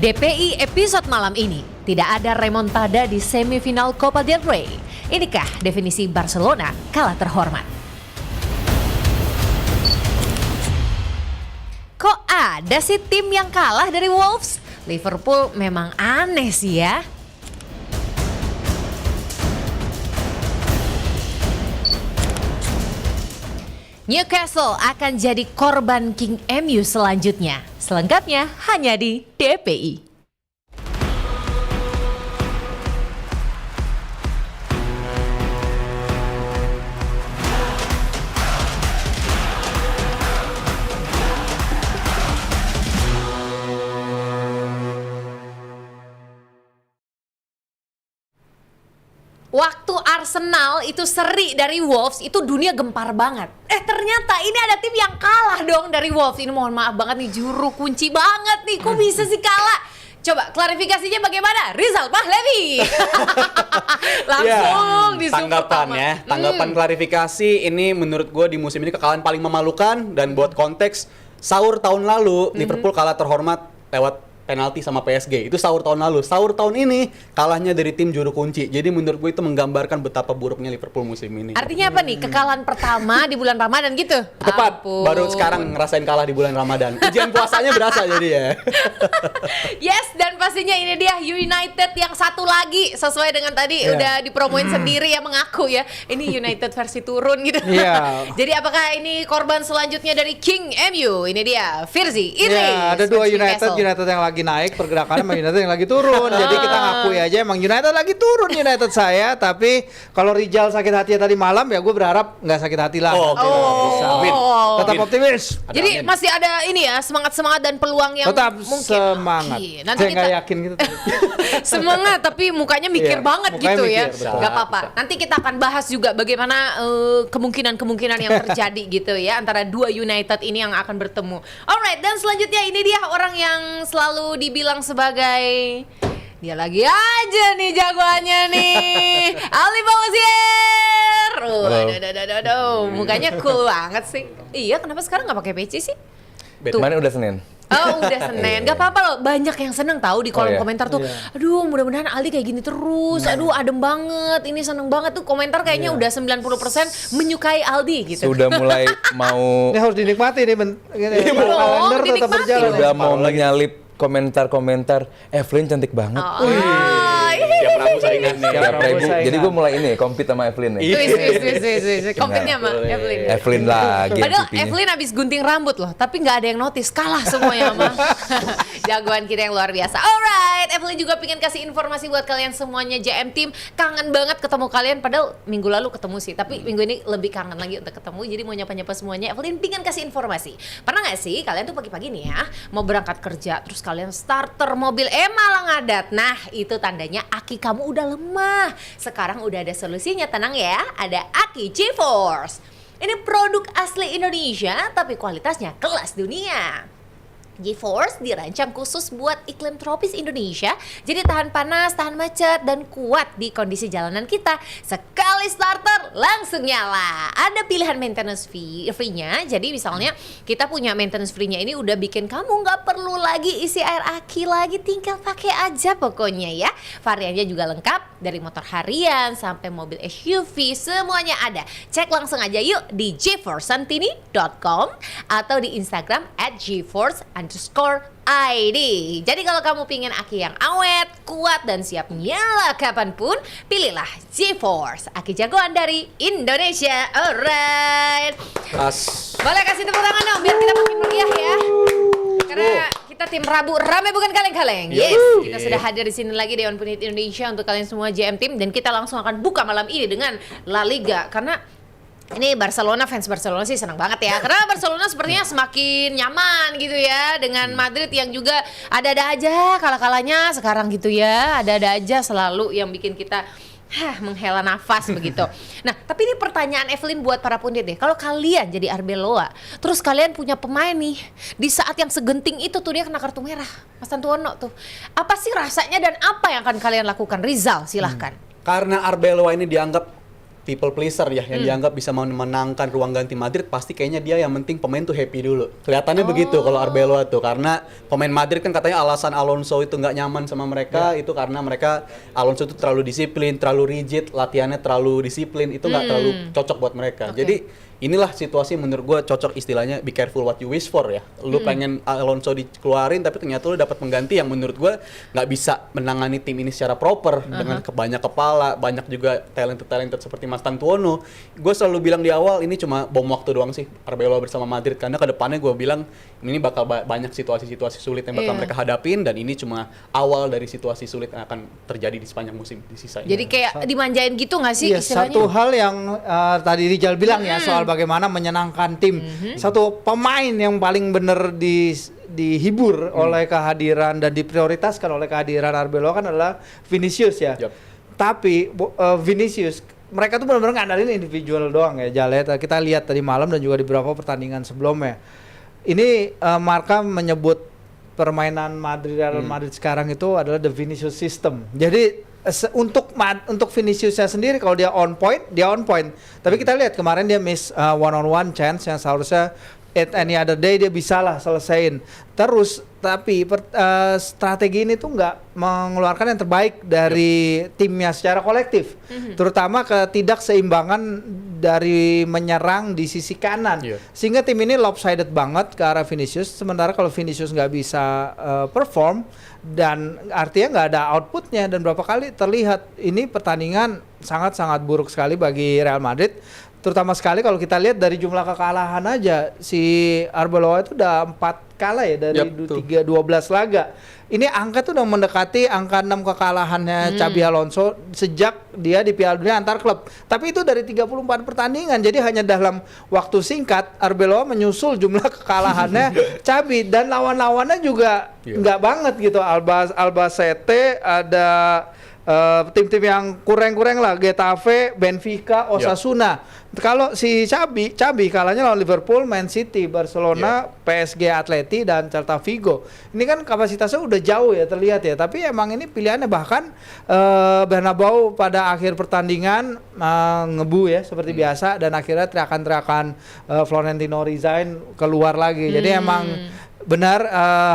DPI episode malam ini, tidak ada remontada di semifinal Copa del Rey. Inikah definisi Barcelona kalah terhormat? Kok ada sih tim yang kalah dari Wolves? Liverpool memang aneh sih ya. Newcastle akan jadi korban King MU selanjutnya. Selengkapnya hanya di DPI. Waktu Arsenal itu seri dari Wolves, itu dunia gempar banget. Ternyata ini ada tim yang kalah dong dari Wolves. Ini mohon maaf banget nih, juru kunci banget nih. Kok bisa sih kalah? Coba klarifikasinya bagaimana? Rizal Pahlavi. Langsung disuruh tanggapan ya. Tanggapan klarifikasi ini menurut gue di musim ini kekalahan paling memalukan. Dan buat konteks, sahur tahun lalu Liverpool kalah terhormat lewat penalti sama PSG. Itu sahur tahun lalu. Sahur tahun ini kalahnya dari tim juru kunci. Jadi menurut gue itu menggambarkan betapa buruknya Liverpool musim ini. Artinya apa nih? Kekalahan pertama di bulan Ramadan gitu? Tepat. Ampun. Baru sekarang ngerasain kalah di bulan Ramadan. Ujian puasanya berasa jadi ya. Yes, dan pastinya ini dia United yang satu lagi. Sesuai dengan tadi udah dipromoin sendiri ya, mengaku ya. Ini United versi turun gitu. Jadi apakah ini korban selanjutnya dari King MU? Ini dia Firzi. Ini ada dua United yang lagi naik pergerakannya, sama United yang lagi turun. Jadi kita ngakui aja emang United lagi turun United saya. Tapi kalau Rijal sakit hati tadi malam ya gue berharap nggak sakit hati lah. Tetap optimis. Jadi masih ada ini ya, semangat dan peluang yang tetap mungkin semangat. Nanti saya kita nggak yakin gitu. semangat tapi mukanya mikir banget mukanya gitu mikir, ya. Gak apa-apa. Nanti kita akan bahas juga bagaimana kemungkinan yang terjadi gitu ya antara dua United ini yang akan bertemu. Alright, dan selanjutnya ini dia orang yang selalu dibilang sebagai dia lagi aja nih jagoannya nih. Ali Bauzier. Mukanya cool banget sih. Iya, kenapa sekarang nggak pakai peci sih? Kemarin udah Senin. Oh udah Senin, gak apa-apa loh. Banyak yang seneng tahu di kolom komentar tuh. Aduh mudah-mudahan Aldi kayak gini terus. Aduh adem banget, ini seneng banget tuh. Komentar kayaknya udah 90% menyukai Aldi gitu. Sudah mulai mau Ini harus dinikmati nih. Kalender tetap dinikmati. berjalan. udah mau menyalip komentar-komentar. Evelyn cantik banget. Tiap Rabu saingan nih. Tiap Rabu. Jadi gue mulai ini compete sama Evelyn nih. Kompetnya sama Evelyn. Evelyn lagi. Padahal MVP-nya. Evelyn abis gunting rambut loh, tapi nggak ada yang notice, kalah semuanya sama jagoan kita yang luar biasa. Alright, Evelyn juga pengen kasih informasi buat kalian semuanya JM Team. Kangen banget ketemu kalian, padahal minggu lalu ketemu sih, tapi minggu ini lebih kangen lagi untuk ketemu. Jadi mau nyapa-nyapa semuanya. Evelyn pengen kasih informasi. Pernah nggak sih kalian tuh pagi-pagi nih ya mau berangkat kerja, terus kalian starter mobil malah ngadat. Nah itu tandanya aki kamu udah lemah. Sekarang udah ada solusinya, tenang ya. Ada Aki GeForce. Ini produk asli Indonesia tapi kualitasnya kelas dunia. GeForce dirancang khusus buat iklim tropis Indonesia. Jadi tahan panas, tahan macet, dan kuat di kondisi jalanan kita. Sekali starter langsung nyala. Ada pilihan maintenance free-nya. Jadi misalnya kita punya maintenance free-nya ini udah bikin kamu nggak perlu lagi isi air aki lagi. Tinggal pakai aja pokoknya ya. Variannya juga lengkap. Dari motor harian sampai mobil SUV semuanya ada. Cek langsung aja yuk di geforcesantini.com atau di Instagram @geforce_ID. Jadi kalau kamu pingin aki yang awet, kuat, dan siap nyala kapanpun, pilihlah GeForce, aki jagoan dari Indonesia. Alright. Boleh kasih tepuk tangan dong biar kita makin meriah ya. Karena kita tim Rabu rame bukan kaleng-kaleng. Yes, kita sudah hadir di sini lagi Dewan Penit Indonesia untuk kalian semua JM Team, dan kita langsung akan buka malam ini dengan La Liga karena ini Barcelona, fans Barcelona sih senang banget ya. Karena Barcelona sepertinya semakin nyaman gitu ya dengan Madrid yang juga ada-ada aja kalah-kalahnya sekarang gitu ya. Ada-ada aja selalu yang bikin kita menghela nafas begitu. Nah, tapi ini pertanyaan Evelyn buat para pundit deh. Kalau kalian jadi Arbeloa, terus kalian punya pemain nih, di saat yang segenting itu tuh dia kena kartu merah, Mas Tantuono tuh. Apa sih rasanya dan apa yang akan kalian lakukan? Rizal, silahkan. Karena Arbeloa ini dianggap people pleaser ya, yang dianggap bisa memenangkan ruang ganti Madrid, pasti kayaknya dia yang penting pemain tuh happy dulu. Kelihatannya begitu kalau Arbeloa tuh, karena pemain Madrid kan katanya alasan Alonso itu nggak nyaman sama mereka itu karena mereka Alonso itu terlalu disiplin, terlalu rigid, latihannya terlalu disiplin, itu nggak terlalu cocok buat mereka. Jadi inilah situasi menurut gue cocok istilahnya be careful what you wish for ya. Lu pengen Alonso dikeluarin tapi ternyata lu dapat pengganti yang menurut gue nggak bisa menangani tim ini secara proper dengan banyak kepala, banyak juga talented seperti Mas Tantuono. Gue selalu bilang di awal ini cuma bom waktu doang sih Arbeloa bersama Madrid, karena kedepannya gue bilang ini bakal banyak situasi-situasi sulit yang bakal mereka hadapin, dan ini cuma awal dari situasi sulit yang akan terjadi di sepanjang musim di sisanya. Jadi kayak dimanjain gitu nggak sih Iya, istilahnya? satu hal yang tadi Rijal bilang ya soal bagaimana menyenangkan tim. Satu pemain yang paling bener dihibur oleh kehadiran dan diprioritaskan oleh kehadiran Arbeloa kan adalah Vinicius ya. Yap. Tapi Vinicius mereka tuh benar-benar ngandalin individual doang ya, Jalet. Kita lihat tadi malam dan juga di beberapa pertandingan sebelumnya. Ini Marca menyebut permainan Real Madrid sekarang itu adalah the Vinicius system. Jadi untuk Viniciusnya sendiri kalau dia on point. Tapi kita lihat kemarin dia miss one on one chance yang seharusnya at any other day dia bisa lah selesaiin. Terus tapi strategi ini tuh nggak mengeluarkan yang terbaik dari timnya secara kolektif, terutama ketidakseimbangan dari menyerang di sisi kanan, sehingga tim ini lopsided banget ke arah Vinicius. Sementara kalau Vinicius nggak bisa perform dan artinya nggak ada outputnya, dan berapa kali terlihat ini pertandingan sangat-sangat buruk sekali bagi Real Madrid. Terutama sekali kalau kita lihat dari jumlah kekalahan aja, si Arbeloa itu udah 4 kalah ya dari 12 laga. Ini angka tuh udah mendekati angka 6 kekalahannya Xabi Alonso sejak dia di Piala Dunia antar klub. Tapi itu dari 34 pertandingan. Jadi hanya dalam waktu singkat Arbeloa menyusul jumlah kekalahannya Xabi, dan lawan-lawannya juga nggak banget gitu. Albacete, ada tim-tim yang kurang-kurang lah, Getafe, Benfica, Osasuna. Kalau si Xabi kalahnya lawan Liverpool, Man City, Barcelona, PSG, Atleti, dan Celta Vigo. Ini kan kapasitasnya udah jauh ya terlihat ya. Tapi emang ini pilihannya, bahkan Bernabeu pada akhir pertandingan ngebu ya seperti biasa, dan akhirnya teriakan-teriakan Florentino resign keluar lagi. Jadi emang benar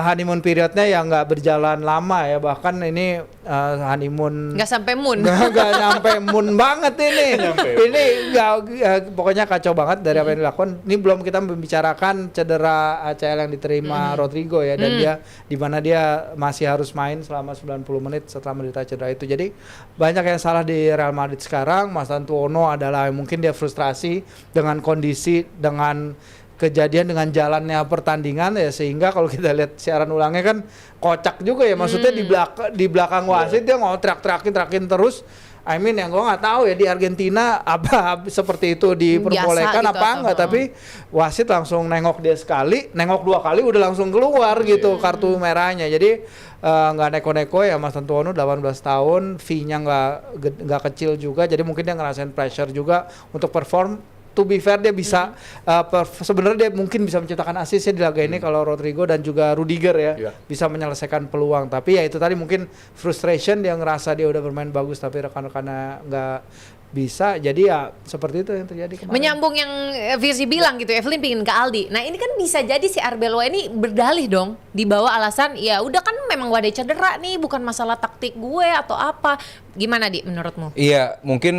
honeymoon periodnya yang nggak berjalan lama ya, bahkan ini honeymoon Nggak sampai moon. nggak nyampe moon banget ini. Ini pokoknya kacau banget dari apa yang dilakukan. Ini belum kita membicarakan cedera ACL yang diterima Rodrigo ya, dan dia di mana dia masih harus main selama 90 menit setelah menderita cedera itu. Jadi banyak yang salah di Real Madrid sekarang. Mas Tantuono adalah mungkin dia frustrasi dengan kondisi, dengan kejadian, dengan jalannya pertandingan ya, sehingga kalau kita lihat siaran ulangnya kan kocak juga ya, maksudnya di belakang wasit dia mau teriakin terus. I mean yang gue nggak tahu ya di Argentina apa seperti itu diperbolehkan gitu apa enggak, tapi wasit langsung nengok dia sekali, nengok 2 kali udah langsung keluar gitu kartu merahnya. Jadi nggak neko-neko ya Mas Tantuono, 18 tahun, fee-nya nggak kecil juga, jadi mungkin dia ngerasain pressure juga untuk perform. To be fair dia bisa sebenarnya dia mungkin bisa menciptakan assist ya di laga ini kalau Rodrigo dan juga Rudiger ya bisa menyelesaikan peluang. Tapi ya itu tadi mungkin frustration, dia ngerasa dia udah bermain bagus tapi rekan-rekannya nggak bisa. Jadi ya seperti itu yang terjadi kemarin. Menyambung yang Virzi bilang gitu, Evelyn pingin ke Aldi. Nah ini kan bisa jadi si Arbeloa ini berdalih dong, dibawa alasan ya udah kan memang wadah cedera nih, bukan masalah taktik gue atau apa. Gimana Di menurutmu? Iya, mungkin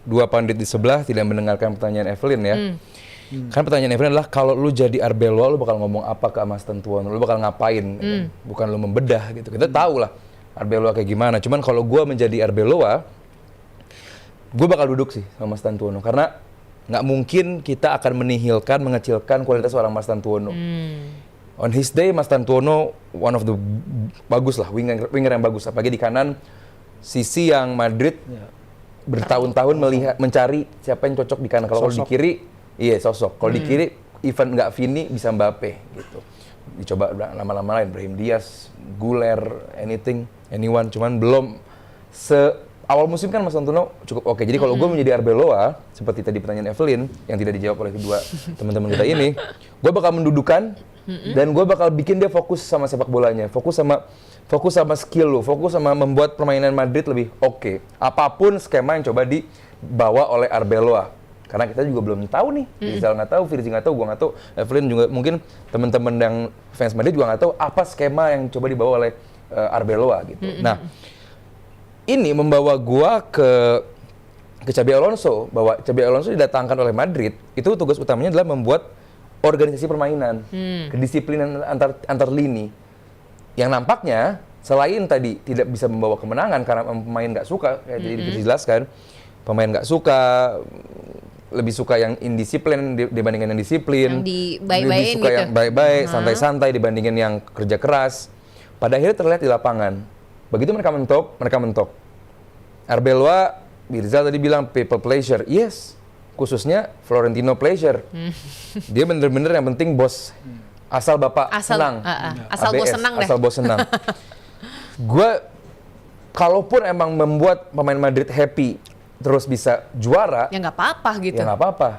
dua pandit di sebelah tidak mendengarkan pertanyaan Evelyn ya. Kan pertanyaan Evelyn adalah kalau lu jadi Arbeloa lu bakal ngomong apa ke Mas Tantuono, lu bakal ngapain, ya kan? Bukan lu membedah gitu. Kita tahu lah Arbeloa kayak gimana. Cuman kalau gue menjadi Arbeloa, gue bakal duduk sih sama Mas Tantuono, karena nggak mungkin kita akan menihilkan, mengecilkan kualitas seorang Mas Tantuono. On his day, Mas Tantuono one of the bagus lah, winger yang bagus, apalagi di kanan sisi yang Madrid bertahun-tahun mencari siapa yang cocok di kanan. Kalau di kiri, sosok. Kalau di kiri, even nggak Vini bisa Mbappe gitu. Dicoba lama-lama lain, Brahim Diaz, Guler, anyone. Cuman belum awal musim kan Mas Tantuono cukup oke. Jadi kalau gue menjadi Arbeloa, seperti tadi pertanyaan Evelyn yang tidak dijawab oleh kedua teman-teman kita ini, gue bakal mendudukan dan gue bakal bikin dia fokus sama sepak bolanya, fokus sama skill lo, fokus sama membuat permainan Madrid lebih oke. Apapun skema yang coba dibawa oleh Arbeloa. Karena kita juga belum tahu nih, Rizal nggak tahu, Firzi nggak tahu, gue nggak tahu, Evelyn juga mungkin teman-teman yang fans Madrid juga nggak tahu apa skema yang coba dibawa oleh Arbeloa gitu. Nah, ini membawa gue ke Xabi Alonso, bahwa Xabi Alonso didatangkan oleh Madrid, itu tugas utamanya adalah membuat organisasi permainan, kedisiplinan antar lini, yang nampaknya selain tadi tidak bisa membawa kemenangan karena pemain nggak suka, kayak tadi dijelaskan, pemain nggak suka, lebih suka yang indisiplin dibandingkan yang disiplin, Yang dibaik-baikin lebih suka gitu. yang baik-baik, santai-santai dibandingkan yang kerja keras. Pada akhirnya terlihat di lapangan. Begitu mereka mentok. Arbeloa, Rizal tadi bilang people pleasure, yes, khususnya Florentino pleasure. Dia bener-bener yang penting bos, asal bapak senang, asal bos ABS, senang deh. asal bos senang. Gue, kalaupun emang membuat pemain Madrid happy, terus bisa juara, Ya nggak apa-apa gitu. ya nggak apa-apa.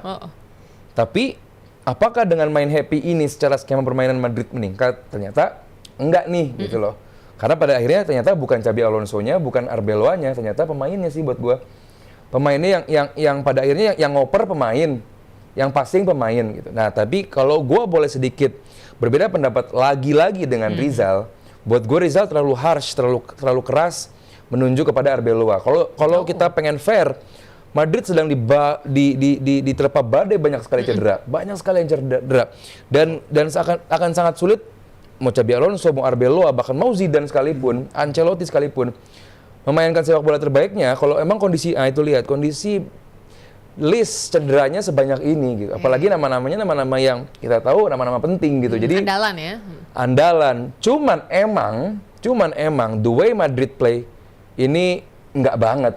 Tapi apakah dengan main happy ini secara skema permainan Madrid meningkat? Ternyata enggak nih gitu loh. Karena pada akhirnya ternyata bukan Xabi Alonso-nya, bukan Arbeloa-nya, ternyata pemainnya sih buat gua. Pemainnya yang pada akhirnya yang ngoper pemain, yang passing pemain gitu. Nah, tapi kalau gua boleh sedikit berbeda pendapat lagi-lagi dengan Rizal, buat gua Rizal terlalu harsh, terlalu keras menunjuk kepada Arbeloa. Kalau kita pengen fair, Madrid sedang diterpa badai banyak sekali cedera, banyak sekali yang cedera, dan akan sangat sulit mau Xabi Alonso, mau Arbeloa, bahkan mau Zidane sekalipun, Ancelotti sekalipun memainkan sepak bola terbaiknya. Kalau emang kondisi, itu lihat kondisi list cederanya sebanyak ini gitu. Apalagi nama-namanya nama-nama yang kita tahu nama-nama penting gitu. Jadi Andalan ya. andalan. Cuman emang the way Madrid play ini nggak banget,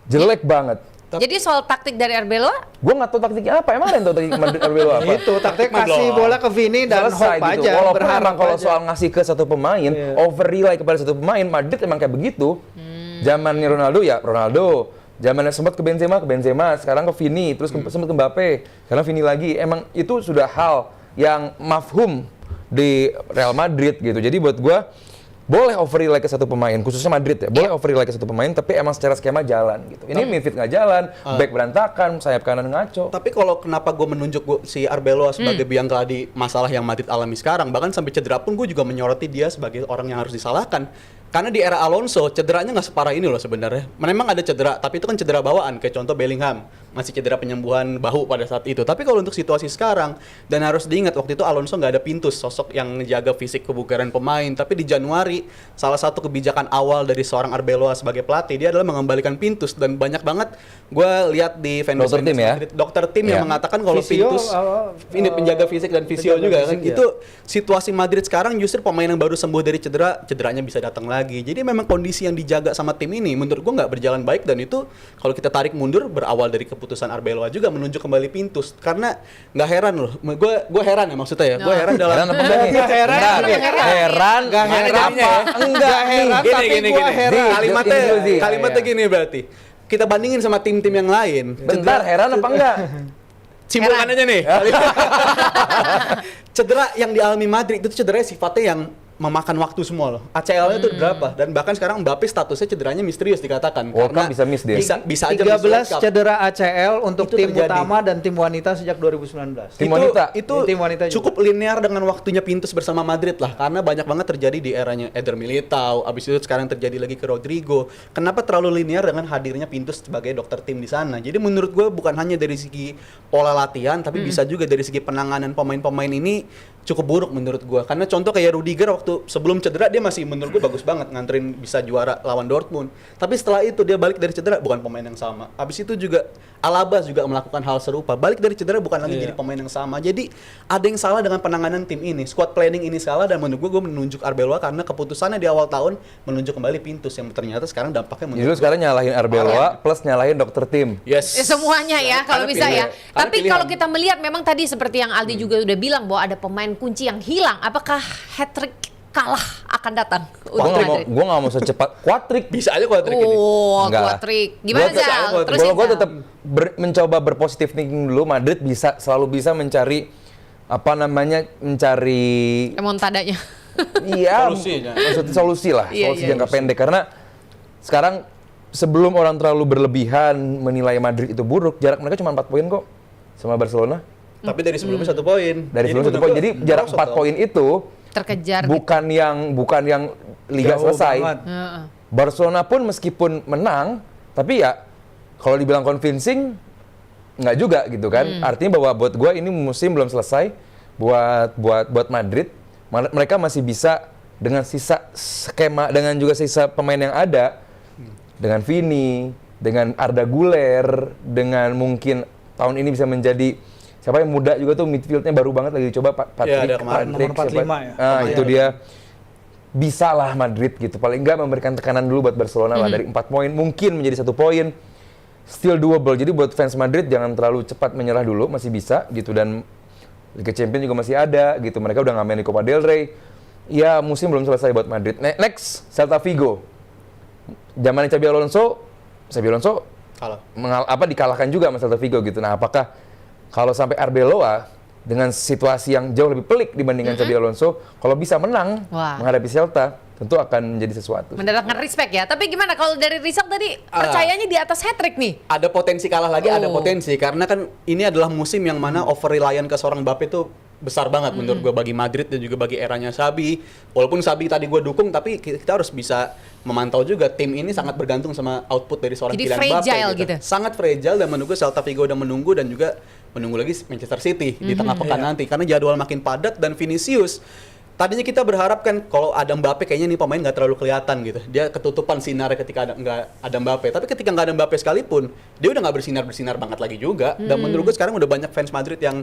jelek banget. Jadi soal taktik dari Arbeloa, Gue nggak tahu taktiknya apa. Emang ada yang tahu taktik Madrid Arbeloa apa? Itu taktik kasih bola ke Vini dan Selesai hope gitu. aja. Walaupun berharap emang kalau aja. soal ngasih ke satu pemain, over rely kepada satu pemain, Madrid emang kayak begitu. Zamannya Ronaldo ya Ronaldo, zamannya sempat ke Benzema, sekarang ke Vini, terus sempat ke Mbappe, sekarang Vini lagi. Emang itu sudah hal yang mafhum di Real Madrid gitu. Jadi buat gue boleh over rely ke satu pemain, khususnya Madrid ya, boleh over rely ke satu pemain, tapi emang secara skema jalan gitu. Ini midfield nggak jalan, back berantakan, sayap kanan ngaco. Tapi kalau kenapa gue menunjuk si Arbeloa sebagai biang keladi masalah yang Madrid alami sekarang, bahkan sampai cedera pun gue juga menyoroti dia sebagai orang yang harus disalahkan. Karena di era Alonso, cederanya nggak separah ini loh sebenarnya. Memang ada cedera, tapi itu kan cedera bawaan. Kayak contoh Bellingham, masih cedera penyembuhan bahu pada saat itu. Tapi kalau untuk situasi sekarang, dan harus diingat waktu itu Alonso nggak ada Pintus, sosok yang ngejaga fisik kebugaran pemain. Tapi di Januari, salah satu kebijakan awal dari seorang Arbeloa sebagai pelatih, dia adalah mengembalikan Pintus. Dan banyak banget gue lihat di Dokter tim ya? dokter tim yang mengatakan kalau Fisio, Pintus ini penjaga fisik dan fisio juga kan. fisik, ya. Itu situasi Madrid sekarang justru pemain yang baru sembuh dari cederanya bisa datang lagi. Jadi memang kondisi yang dijaga sama tim ini menurut gue nggak berjalan baik, dan itu kalau kita tarik mundur berawal dari keputusan Arbeloa juga menunjuk kembali Pintus. Karena nggak heran loh, gue heran ya maksudnya ya, gue heran dalam Heran apa enggak nih? Nggak heran, Bentar. nggak heran. Heran, Nggak mana heran jadinya apa? ya? Enggak heran, nih. tapi gua heran. Kalimatnya gini berarti. Kita bandingin sama tim-tim yang lain. Bentar, heran apa enggak? Simpulkan aja nih. Cedera yang dialami Madrid itu cederanya sifatnya yang memakan waktu semua loh. ACL-nya itu berapa? Dan bahkan sekarang Mbappe statusnya cederanya misterius dikatakan. World Karena Cup bisa miss dia. Bisa aja miss 13 World Cup. cedera ACL untuk Itu tim terjadi. utama dan tim wanita sejak 2019. Tim wanita? Itu Tim wanita juga. cukup linear dengan waktunya Pintus bersama Madrid lah, karena banyak banget terjadi di eranya Eder Militao, abis itu sekarang terjadi lagi ke Rodrigo. Kenapa terlalu linear dengan hadirnya Pintus sebagai dokter tim di sana? Jadi menurut gue bukan hanya dari segi pola latihan, tapi bisa juga dari segi penanganan pemain-pemain ini cukup buruk menurut gue. Karena contoh kayak Rudiger waktu sebelum cedera dia masih menurut gue bagus banget nganterin bisa juara lawan Dortmund. Tapi setelah itu dia balik dari cedera bukan pemain yang sama. Abis itu juga Alaba juga melakukan hal serupa. Balik dari cedera bukan lagi jadi pemain yang sama. Jadi ada yang salah dengan penanganan tim ini. Squad planning ini salah, dan menurut gue menunjuk Arbeloa karena keputusannya di awal tahun menunjuk kembali Pintus yang ternyata sekarang dampaknya menurut Jadi lu gue- sekarang nyalahin Arbeloa plus nyalahin dokter tim. Yes. semuanya ya kalau Karena bisa ya. pilihan. Tapi Karena kalau pilihan. kita melihat memang tadi seperti yang Aldi juga udah bilang bahwa ada pemain kunci yang hilang. Apakah hat-trick kalah akan datang untuk Madrid? Gue nggak mau secepat quadrick. Bisa aja kuadrik ini. Oh, Enggak lah. kuatrik. Gimana Gua- Zal? Terus Kalau gue tetap mencoba berpositif thinking dulu, Madrid selalu bisa mencari mencari Remontadanya. iya Solusinya. maksudnya solusi lah, Iya, solusi iya. jangka pendek, karena sekarang sebelum orang terlalu berlebihan menilai Madrid itu buruk, jarak mereka cuma 4 poin kok sama Barcelona. Tapi dari sebelumnya 1 poin. Dari sebelum 1 poin. Jadi jarak 4 poin itu terkejar bukan yang liga Jauh selesai. banget. Barcelona pun meskipun menang, tapi ya kalau dibilang convincing nggak juga gitu kan. Artinya bahwa buat gue ini musim belum selesai buat Madrid. Mereka masih bisa dengan sisa skema, dengan juga sisa pemain yang ada, dengan Vini, dengan Arda Güler, dengan mungkin tahun ini bisa menjadi siapa yang muda juga tuh midfieldnya baru banget lagi dicoba Patrick, ada kemarin. Nomor 45 ya. itu dia bisa lah Madrid gitu, paling nggak memberikan tekanan dulu buat Barcelona lah, dari 4 poin mungkin menjadi 1 poin, still doable. Jadi buat fans Madrid jangan terlalu cepat menyerah dulu, masih bisa gitu, dan Liga Champions juga masih ada gitu, mereka udah nggak main di Copa del Rey. Ya musim belum selesai buat Madrid. Next, Celta Vigo. Zamannya Xabi Alonso Kalah. dikalahkan juga sama Celta Vigo gitu. Nah, apakah kalau sampai Arbeloa dengan situasi yang jauh lebih pelik dibandingkan Xabi Alonso, kalau bisa menang menghadapi Celta, tentu akan menjadi sesuatu. Mendatangkan respect ya. Tapi gimana kalau dari Rizal tadi percayanya di atas hat-trick nih? Ada potensi kalah lagi, ada potensi. Karena kan ini adalah musim yang mana over reliant ke seorang Mbappe itu besar banget menurut gue bagi Madrid dan juga bagi eranya Xabi. Walaupun Xabi tadi gue dukung, tapi kita harus bisa memantau juga tim ini sangat bergantung sama output dari seorang Kylian Mbappe. Jadi fragile gitu. Sangat fragile, dan menunggu Celta Vigo udah menunggu, dan juga menunggu lagi Manchester City di tengah pekan nanti. Karena jadwal makin padat, dan Vinicius tadinya kita berharap kan kalau ada Mbappe kayaknya nih pemain nggak terlalu kelihatan gitu. Dia ketutupan sinarnya ketika nggak ada Mbappe. Tapi ketika nggak ada Mbappe sekalipun, dia udah nggak bersinar banget lagi juga. Dan menurut gue sekarang udah banyak fans Madrid yang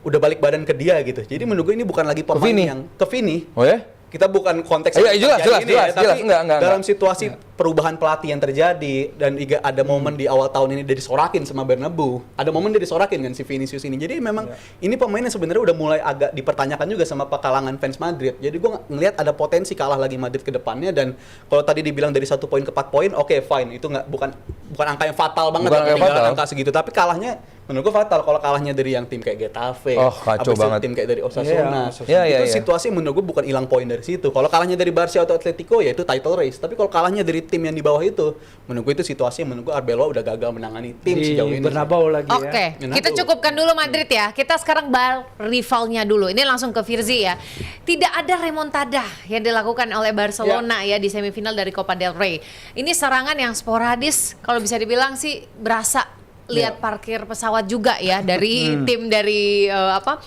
udah balik badan ke dia gitu. Jadi menurut gue ini bukan lagi pemain yang ke Vini. Oh ya? Kita bukan konteks Jelas, tapi enggak. dalam situasi perubahan pelatih yang terjadi, dan ada momen di awal tahun ini dia disorakin sama Bernabeu, ada momen dia disorakin kan si Vinicius ini. Jadi memang ini pemain yang sebenarnya udah mulai agak dipertanyakan juga sama kalangan fans Madrid. Jadi gue ngelihat ada potensi kalah lagi Madrid ke depannya, dan kalau tadi dibilang dari 1 poin ke 4 poin, oke, fine, itu bukan angka yang fatal banget, angka segitu, tapi kalahnya menurut gue fatal kalau kalahnya dari yang tim kayak Getafe, kacau banget. tim kayak dari Osasuna. Iya. Situasi menurut gue bukan hilang poin dari situ. Kalau kalahnya dari Barca atau Atletico ya itu title race. Tapi kalau kalahnya dari tim yang di bawah itu, menurut gue itu situasi yang menurut gue Arbeloa udah gagal menangani tim sejauh ini. Bernabeu lagi ya. Oke, kita cukupkan dulu Madrid ya. Kita sekarang rivalnya dulu. Ini langsung ke Firzi ya. Tidak ada remontada yang dilakukan oleh Barcelona ya di semifinal dari Copa del Rey. Ini serangan yang sporadis, kalau bisa dibilang sih berasa lihat parkir pesawat juga ya dari tim dari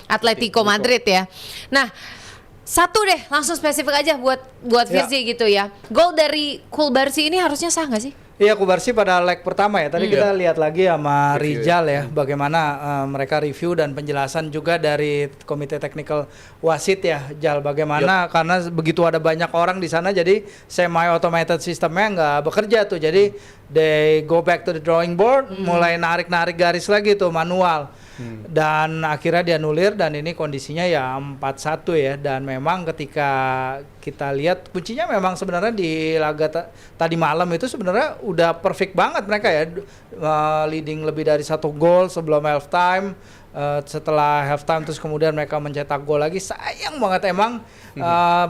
Atletico Madrid ya. Nah, satu deh langsung spesifik aja buat Firzi gitu ya. Gol dari Kubarsi ini harusnya sah nggak sih? Iya, Kubarsi pada leg pertama ya. Tadi kita lihat lagi sama Rizal ya, bagaimana mereka review dan penjelasan juga dari komite teknikal wasit ya, Jal. Bagaimana karena begitu ada banyak orang di sana, jadi semi automated sistemnya nggak bekerja tuh. Jadi they go back to the drawing board, mulai narik garis lagi tuh manual. Dan akhirnya dia nulir, dan ini kondisinya ya 4-1 ya. Dan memang ketika kita lihat kuncinya memang sebenarnya di laga tadi malam itu sebenarnya udah perfect banget mereka ya, leading lebih dari 1 gol sebelum halftime. Setelah halftime terus kemudian mereka mencetak gol lagi. Sayang banget emang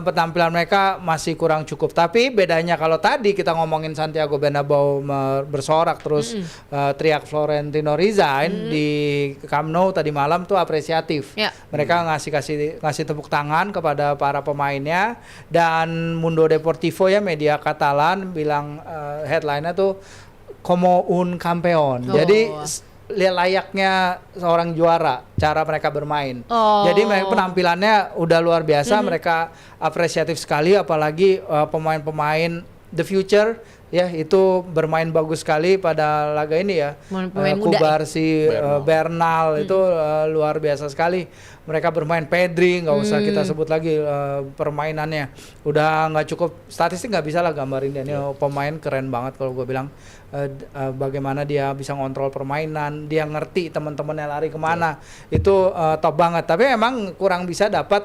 penampilan mereka masih kurang cukup. Tapi bedanya kalau tadi kita ngomongin Santiago Bernabéu bersorak terus teriak Florentino resign, di Camp Nou tadi malam tuh apresiatif. Mereka ngasih tepuk tangan kepada para pemainnya, dan Mundo Deportivo ya, media Katalan bilang headline-nya tuh como un campeón. Jadi layaknya seorang juara cara mereka bermain. Jadi penampilannya udah luar biasa, mereka apresiatif sekali, apalagi pemain-pemain the future ya itu bermain bagus sekali pada laga ini ya. Kubarsi, Bernal itu luar biasa sekali. Mereka bermain, Pedri nggak usah kita sebut lagi permainannya. Udah nggak cukup statistik, nggak bisa lah gambarin dia. Ini pemain keren banget kalau gue bilang. Bagaimana dia bisa ngontrol permainan, dia ngerti teman-temannya lari kemana, itu top banget. Tapi emang kurang bisa dapat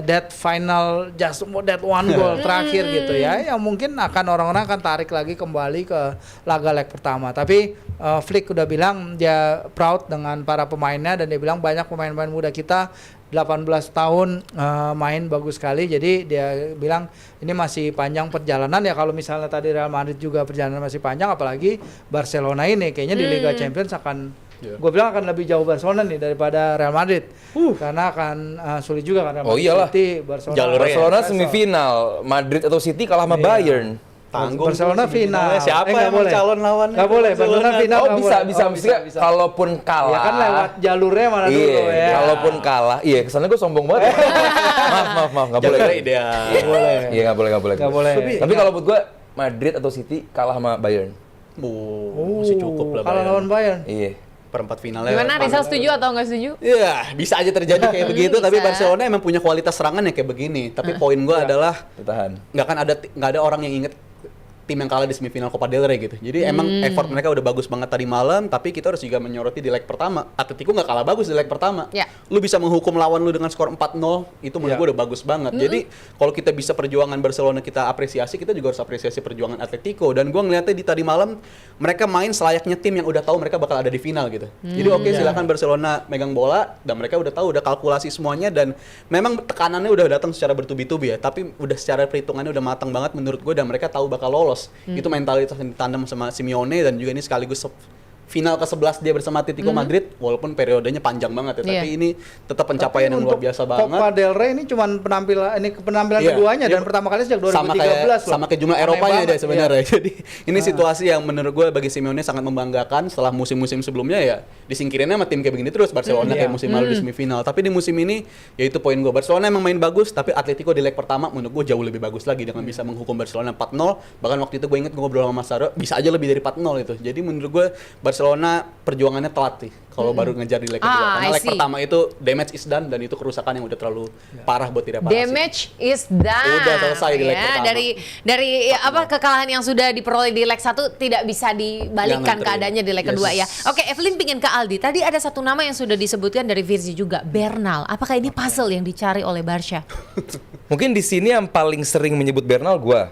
that final that one goal terakhir gitu ya, yang mungkin orang-orang akan tarik lagi kembali ke laga leg pertama. Tapi Flick udah bilang dia proud dengan para pemainnya, dan dia bilang banyak pemain-pemain muda kita 18 tahun main bagus sekali. Jadi dia bilang ini masih panjang perjalanan ya. Kalau misalnya tadi Real Madrid juga perjalanan masih panjang, apalagi Barcelona ini kayaknya di Liga Champions akan gue bilang akan lebih jauh Barcelona nih daripada Real Madrid. Karena akan sulit juga kan Real Madrid, iyalah. City, Barcelona. Barcelona semifinal, Madrid atau City kalah sama Bayern. Tanggung Barcelona tuh final. Siapa nggak yang boleh. calon lawannya? Nggak boleh, Barcelona final. Oh nggak bisa, boleh. bisa. Kalaupun kalah. Ya kan lewat jalurnya mana Iya, dulu ya. kalaupun kalah. Iya, kesannya gue sombong banget. maaf, nggak boleh. Jalurnya ideal. Nggak boleh. Iya, nggak boleh. Nggak boleh. Tapi kalau buat gue, Madrid atau City kalah sama Bayern. Masih cukup lah. Kalau lawan Bayern. Iya. Perempat finalnya. Gimana, Rizal setuju atau nggak setuju? Ya, bisa aja terjadi kayak begitu. Tapi Bisa. Barcelona emang punya kualitas serangan yang kayak begini. Tapi poin gue adalah Bertahan. nggak ada orang yang inget tim yang kalah di semifinal Copa del Rey gitu. Jadi emang effort mereka udah bagus banget tadi malam, tapi kita harus juga menyoroti di leg pertama. Atletico nggak kalah bagus di leg pertama. Ya. Lu bisa menghukum lawan lu dengan skor 4-0, itu menurut gue udah bagus banget. Jadi kalau kita bisa perjuangan Barcelona kita apresiasi, kita juga harus apresiasi perjuangan Atletico. Dan gue ngeliatnya di tadi malam mereka main selayaknya tim yang udah tahu mereka bakal ada di final gitu. Jadi oke, silakan Barcelona megang bola dan mereka udah tahu, udah kalkulasi semuanya, dan memang tekanannya udah datang secara bertubi-tubi ya. Tapi udah secara perhitungannya udah matang banget menurut gue, dan mereka tahu bakal lolos. Itu mentalitas yang ditandem sama Simeone, dan juga ini sekaligus final ke-11 dia bersama Atletico Madrid, walaupun periodenya panjang banget ya, tapi ini tetap pencapaian yang luar biasa banget. Copa del Rey ini cuman penampilan Iya, keduanya dia dan pertama kali sejak 2013 sama kayak jumlah Aneh Eropanya banget, deh sebenarnya. Jadi ini situasi yang menurut gue bagi Simeone sangat membanggakan. Setelah musim-musim sebelumnya ya disingkirinnya sama tim kayak begini terus, Barcelona kayak musim lalu di semifinal. Tapi di musim ini ya itu poin gue, Barcelona emang main bagus, tapi Atletico di leg pertama menurut gue jauh lebih bagus lagi dengan bisa menghukum Barcelona 4-0. Bahkan waktu itu gue inget gue ngobrol sama Mas Saro, bisa aja lebih dari 4-0 itu. Jadi menurut gue Barcelona perjuangannya telat sih kalau baru ngejar di leg kedua. Karena I leg see. pertama itu damage is done, dan itu kerusakan yang udah terlalu parah buat direparasi. Damage is done. Udah selesai di leg pertama. Dari apa kekalahan yang sudah diperoleh di leg 1 tidak bisa dibalikkan Jangan keadaannya di leg kedua ya. Oke, Evelyn pingin ke Aldi. Tadi ada satu nama yang sudah disebutkan dari Virzi juga, Bernal. Apakah ini puzzle yang dicari oleh Barca? Mungkin di sini yang paling sering menyebut Bernal gua.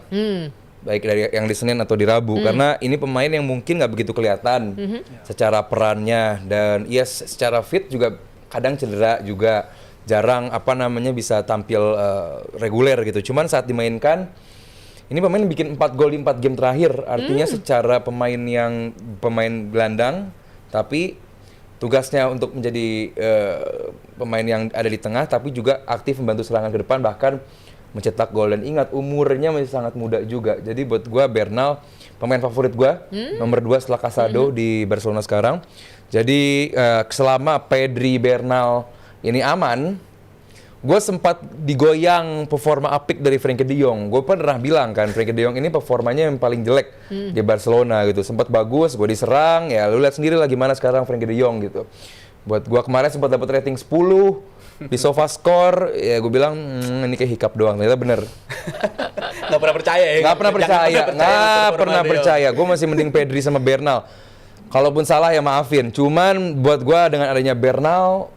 Baik dari yang di Senin atau di Rabu, karena ini pemain yang mungkin nggak begitu kelihatan secara perannya, dan secara fit juga kadang cedera juga, jarang bisa tampil reguler gitu. Cuman saat dimainkan ini pemain bikin 4 gol di 4 game terakhir, artinya secara pemain gelandang, tapi tugasnya untuk menjadi pemain yang ada di tengah, tapi juga aktif membantu serangan ke depan, bahkan mencetak gol. Dan ingat, umurnya masih sangat muda juga. Jadi buat gua Bernal pemain favorit gua, nomor 2 setelah Casado di Barcelona sekarang. Jadi selama Pedri, Bernal ini aman, gue sempat digoyang performa apik dari Frenkie de Jong. Gue pernah bilang kan, Frenkie de Jong ini performanya yang paling jelek di Barcelona gitu. Sempat bagus, gue diserang, ya lu lihat sendiri lah gimana sekarang Frenkie de Jong gitu. Buat gue kemarin sempat dapat rating 10 di SofaScore, ya gue bilang ini kayak hiccup doang. Ternyata bener. Nggak pernah percaya ya? Nggak pernah percaya. Gue masih mending Pedri sama Bernal. Kalaupun salah ya maafin. Cuman buat gue dengan adanya Bernal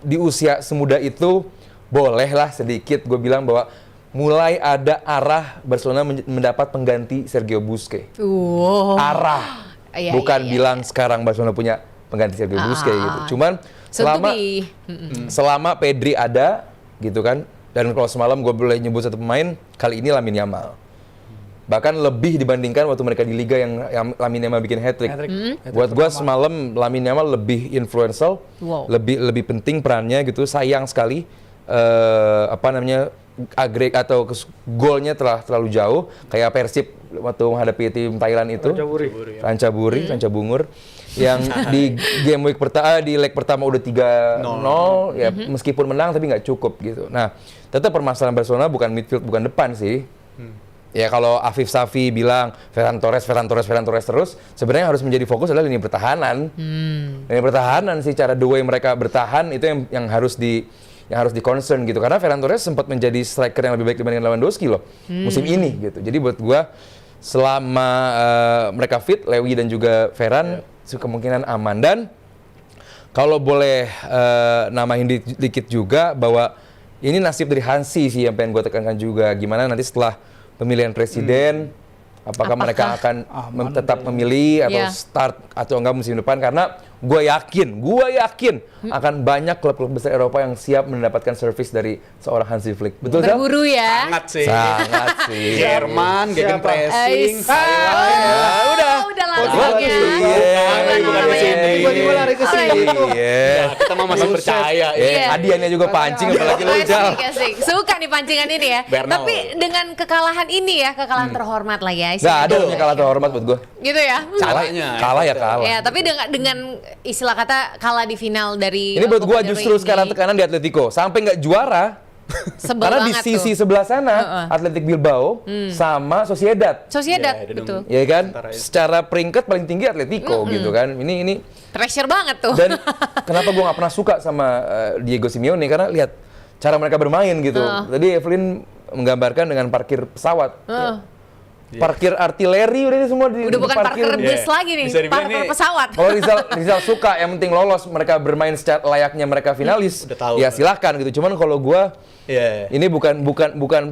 di usia semuda itu, bolehlah sedikit gue bilang bahwa mulai ada arah Barcelona mendapat pengganti Sergio Busquets. Arah. Bukan bilang sekarang Barcelona punya pengganti Sergio Busquets gitu. Cuman selama Pedri ada gitu kan, dan kalau semalam gue boleh nyebut satu pemain, kali ini Lamine Yamal. Bahkan lebih dibandingkan waktu mereka di Liga yang Lamine Yamal bikin hat-trick. Buat gue semalam Lamine Yamal lebih influential, lebih penting perannya gitu. Sayang sekali golnya terlalu jauh, kayak Persib waktu menghadapi tim Thailand itu. Ranca Bungur yang di game week di leg pertama udah 3-0 ya, meskipun menang tapi nggak cukup gitu. Nah, tetap permasalahan Barcelona bukan midfield, bukan depan sih. Ya kalau Afif Safi bilang Ferran Torres terus, sebenarnya harus menjadi fokus adalah lini pertahanan. Lini pertahanan sih, cara the way mereka bertahan itu yang harus di concern gitu, karena Ferran Torres sempat menjadi striker yang lebih baik dibandingkan Lewandowski loh musim ini gitu. Jadi buat gua selama mereka fit, Lewi dan juga Ferran kemungkinan aman. Dan kalau boleh namahin dikit juga bahwa ini nasib dari Hansi sih yang pengen gue tekankan juga, gimana nanti setelah pemilihan presiden, apakah mereka akan tetap memilih atau start atau enggak musim depan, karena gue yakin akan banyak klub-klub besar Eropa yang siap mendapatkan servis dari seorang Hansi Flick. Betul, Zal? Berburu ya. Sangat sih. Sangat sih. Jerman, gegen pressing. Udah langsungnya. Bukan di sini. Tiba-tiba lari ke sini. Iya. Kita mah masih percaya. Iya. Hadiahnya juga pancing apalagi lu, Jal. Asik. Suka nih pancingan ini ya. Bernal. Tapi dengan kekalahan ini ya, kekalahan terhormat lah ya. Gak ada yang kalah terhormat buat gue. Gitu ya. Kalah ya kalah. Ya, tapi dengan istilah kata kalah di final dari Ini buat Copa gue del justru Rey sekarang ini, tekanan di Atletico. Sampai nggak juara. sebel Karena di banget sisi tuh. sebelah sana, Athletic Bilbao sama Sociedad. Sociedad Ya, gitu. Ya kan? Antara itu. Secara peringkat paling tinggi Atletico gitu kan. Ini Pressure banget tuh. dan kenapa gue nggak pernah suka sama Diego Simeone karena lihat cara mereka bermain gitu. Tadi Evelyn menggambarkan dengan parkir pesawat. Parkir artileri udah semua di Udah bukan parker bus Iya. lagi nih, Bisa dibilang parker nih- pesawat. Kalau Rizal suka, yang penting lolos, mereka bermain secara layaknya mereka finalis, Udah tahu. ya silahkan gitu. Cuman kalau gue, Iya. ini bukan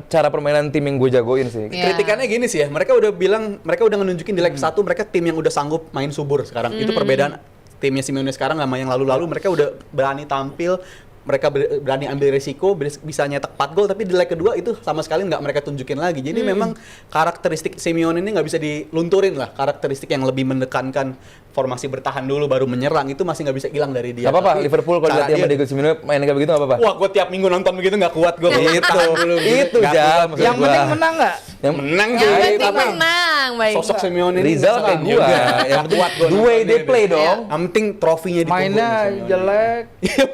cara permainan tim yang gue jagoin sih. Iya. Kritikannya gini sih ya, mereka udah bilang, mereka udah nunjukin di leg 1 mereka tim yang udah sanggup main subur sekarang. Itu perbedaan timnya Simeone sekarang sama yang lalu-lalu. Mereka udah berani tampil, mereka berani ambil resiko, bisa nyetak 4 gol, tapi di leg kedua itu sama sekali nggak mereka tunjukin lagi. Jadi memang karakteristik Simeone ini nggak bisa dilunturin lah. Karakteristik yang lebih menekankan formasi bertahan dulu baru menyerang itu masih nggak bisa hilang dari dia. Gak apa-apa, Tapi Liverpool kalau cara dilatih sama dia- Diego Simeone main kayak begitu gak apa-apa. Wah, gue tiap minggu nonton begitu nggak kuat gue. Itu Jal, maksud Yang gua. penting menang nggak? Yang menang Yang juga, penting tapi menang, baik. sosok Simeone ini Rizal serang kayak gua, juga. yang Nggak penting kuat gua the way nonton they dia. play dong. Yang penting trofinya di Mainnya jelek.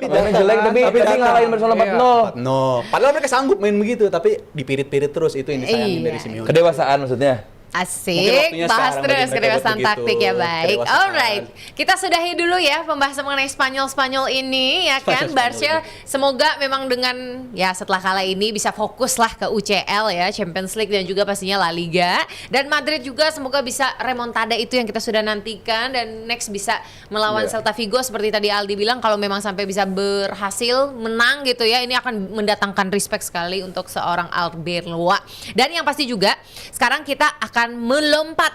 Mainnya jelek tapi ngalahin Barcelona 4-0. No, padahal mereka sanggup main begitu, tapi dipirit-pirit terus itu yang disayangin Iya. dari Simeone. Kedewasaan maksudnya. Mungkin Asik, waktunya bahas sekarang terus bagi mereka kedewasaan buat begitu. taktik ya, baik. Kedewasaan. Alright, kita sudahi dulu ya pembahasan mengenai Spanyol ini ya kan. Spanyol Barca semoga memang dengan ya setelah kalah ini bisa fokus lah ke UCL ya, Champions League dan juga pastinya La Liga. Dan Madrid juga semoga bisa remontada itu yang kita sudah nantikan dan next bisa melawan Iya. Celta Vigo seperti tadi Aldi bilang kalau memang sampai bisa berhasil menang gitu ya, ini akan mendatangkan respect sekali untuk seorang Arbeloa. Dan yang pasti juga sekarang kita akan melompat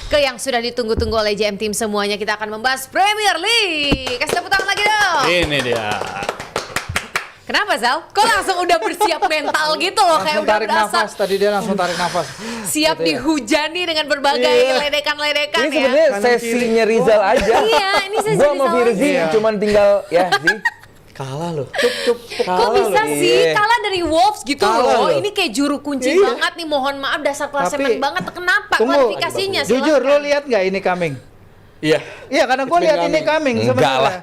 ke yang sudah ditunggu-tunggu oleh JM Team semuanya. Kita akan membahas Premier League. Kasih tepuk tangan lagi dong. Ini dia. Kenapa Zal? Kok langsung udah bersiap mental gitu loh, kayak Langsung udah tarik berasa nafas. Tadi dia langsung tarik nafas. siap Gitu ya. dihujani dengan berbagai ledekan-ledekan Ini ya. sebenarnya sesinya Rizal aja. Iya, ini sesi Gua sama Rizal Firzi aja. cuman tinggal ya sih. Kalah loh. Kok bisa sih Iya. kalah dari Wolves gitu Kalah loh? loh. Ini kayak juru kunci Iya. banget nih. Mohon maaf dasar klasemen Tapi- banget. Kenapa? Tunggu. Klarifikasinya Jujur, silahkan. lo lihat nggak ini coming? Iya. Iya, karena gue It's been lihat ini coming. coming Enggak sebenarnya. lah.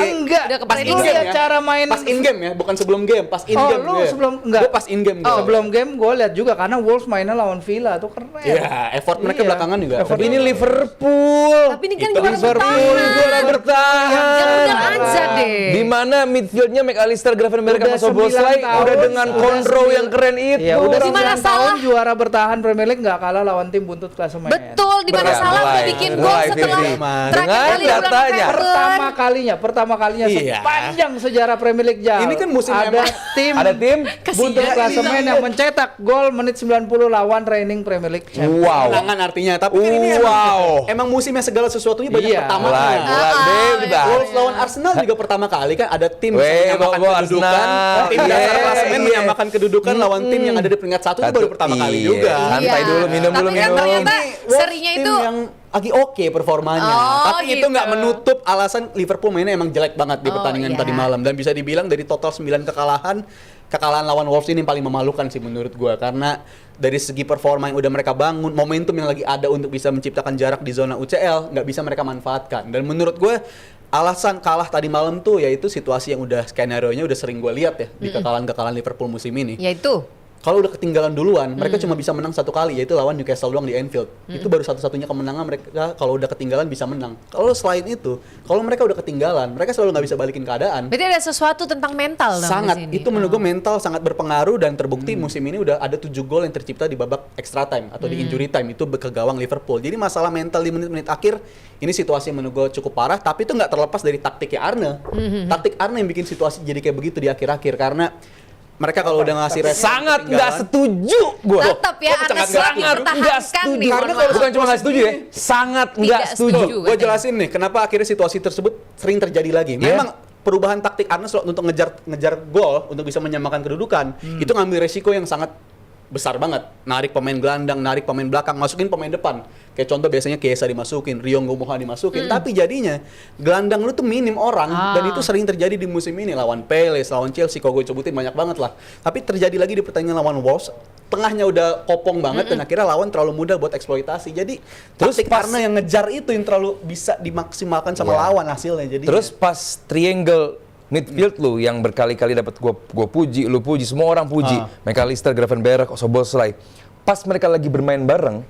Enggak. Udah Pas keprediksi lu ya? lihat cara main. Pas in game ya, bukan sebelum game, pas in Oh, game. lu gue. sebelum enggak. Gue pas in game. gue. Sebelum game gue lihat juga karena Wolves mainnya lawan Villa tuh keren. Iya, effort mereka Iya. belakangan juga. Effort Tapi ini Liverpool. Tapi ini kan Itu juara Liverpool bertahan. juara bertahan. Yang bener aja deh. Di mana midfieldnya McAllister, Gravenberch Udah sama Soboslai 9 tahun, udah dengan udah kontrol 9 yang keren itu. Iya, udah Di mana 9 tahun salah? juara bertahan Premier League nggak kalah lawan tim buntut klasemen. Betul, di mana Berat. salah udah Mulai. bikin Mulai, gol setelah Firzi. terakhir Dengan kali bulan datanya. November. Pertama kalinya Iya. sepanjang sejarah Premier League Jal. Ini kan musim ada emang- tim Ada tim buntut Kasihan. klasemen yang mencetak gol menit 90 lawan reigning Premier League champion. Wow. Kemenangan artinya, tapi kan ini Wow. emang musimnya segala sesuatunya banyak Iya. pertama. Mulai, Dave dibahas. Wolves lawan Arsenal juga pertama kali kan ada tim Weh, bisa menyamakan bawa kedudukan, Arsenal. tim dasar Iya. klasemen menyamakan kedudukan lawan tim yang ada di peringkat 1 itu baru pertama kali Iya. juga. Santai dulu, minum Tapi dulu, kan minum. ternyata Wolves serinya tim itu yang lagi oke performanya, Oh, tapi itu gitu. nggak menutup alasan Liverpool mainnya emang jelek banget di Oh, pertandingan iya. tadi malam dan bisa dibilang dari total 9 kekalahan lawan Wolves ini yang paling memalukan sih menurut gua karena dari segi performa yang udah mereka bangun, momentum yang lagi ada untuk bisa menciptakan jarak di zona UCL nggak bisa mereka manfaatkan dan menurut gue alasan kalah tadi malam tuh yaitu situasi yang udah skenario-nya udah sering gue lihat ya di kekalahan Liverpool musim ini. yaitu Kalau udah ketinggalan duluan, mereka cuma bisa menang satu kali, yaitu lawan Newcastle doang di Anfield. Itu baru satu-satunya kemenangan mereka kalau udah ketinggalan bisa menang. Kalau selain itu, kalau mereka udah ketinggalan, mereka selalu nggak bisa balikin keadaan. berarti ada sesuatu tentang mental dong Sangat, di sini. itu menurut gue mental sangat berpengaruh dan terbukti musim ini udah ada 7 gol yang tercipta di babak extra time atau di injury time, itu ke gawang Liverpool. Jadi masalah mental di menit-menit akhir, ini situasi yang menurut gue cukup parah, tapi itu nggak terlepas dari taktiknya Arne. Taktik Arne yang bikin situasi jadi kayak begitu di akhir-akhir, karena mereka kalau udah ngasih respon Sangat nggak ketinggalan, setuju gue. Tetap ya, Kok Arne sangat Slot nggak dipertahankan setuju. nih. Karena mohon kalau maaf. Bukan cuma nggak setuju ya, sangat nggak Tidak setuju. setuju. gue jelasin nih kenapa akhirnya situasi tersebut sering terjadi lagi. Iya. Memang perubahan taktik Arne Slot untuk ngejar gol untuk bisa menyamakan kedudukan itu ngambil resiko yang sangat besar banget. Narik pemain gelandang, narik pemain belakang, masukin pemain depan. Kayak contoh biasanya Chiesa dimasukin, Ryongo Moha dimasukin. Tapi jadinya gelandang lu tuh minim orang dan itu sering terjadi di musim ini lawan Palace, lawan Chelsea. Kalau gue sebutin banyak banget lah. Tapi terjadi lagi di pertandingan lawan Wolves. Tengahnya udah kopong banget dan akhirnya lawan terlalu mudah buat eksploitasi. Jadi Terus taktik pas- Arne yang ngejar itu yang terlalu bisa dimaksimalkan sama Iya. lawan hasilnya. Jadi Terus pas triangle midfield lu yang berkali-kali dapat gua puji, lu puji, semua orang puji. McAllister, Gravenberch, Szoboszlai. Pas mereka lagi bermain bareng,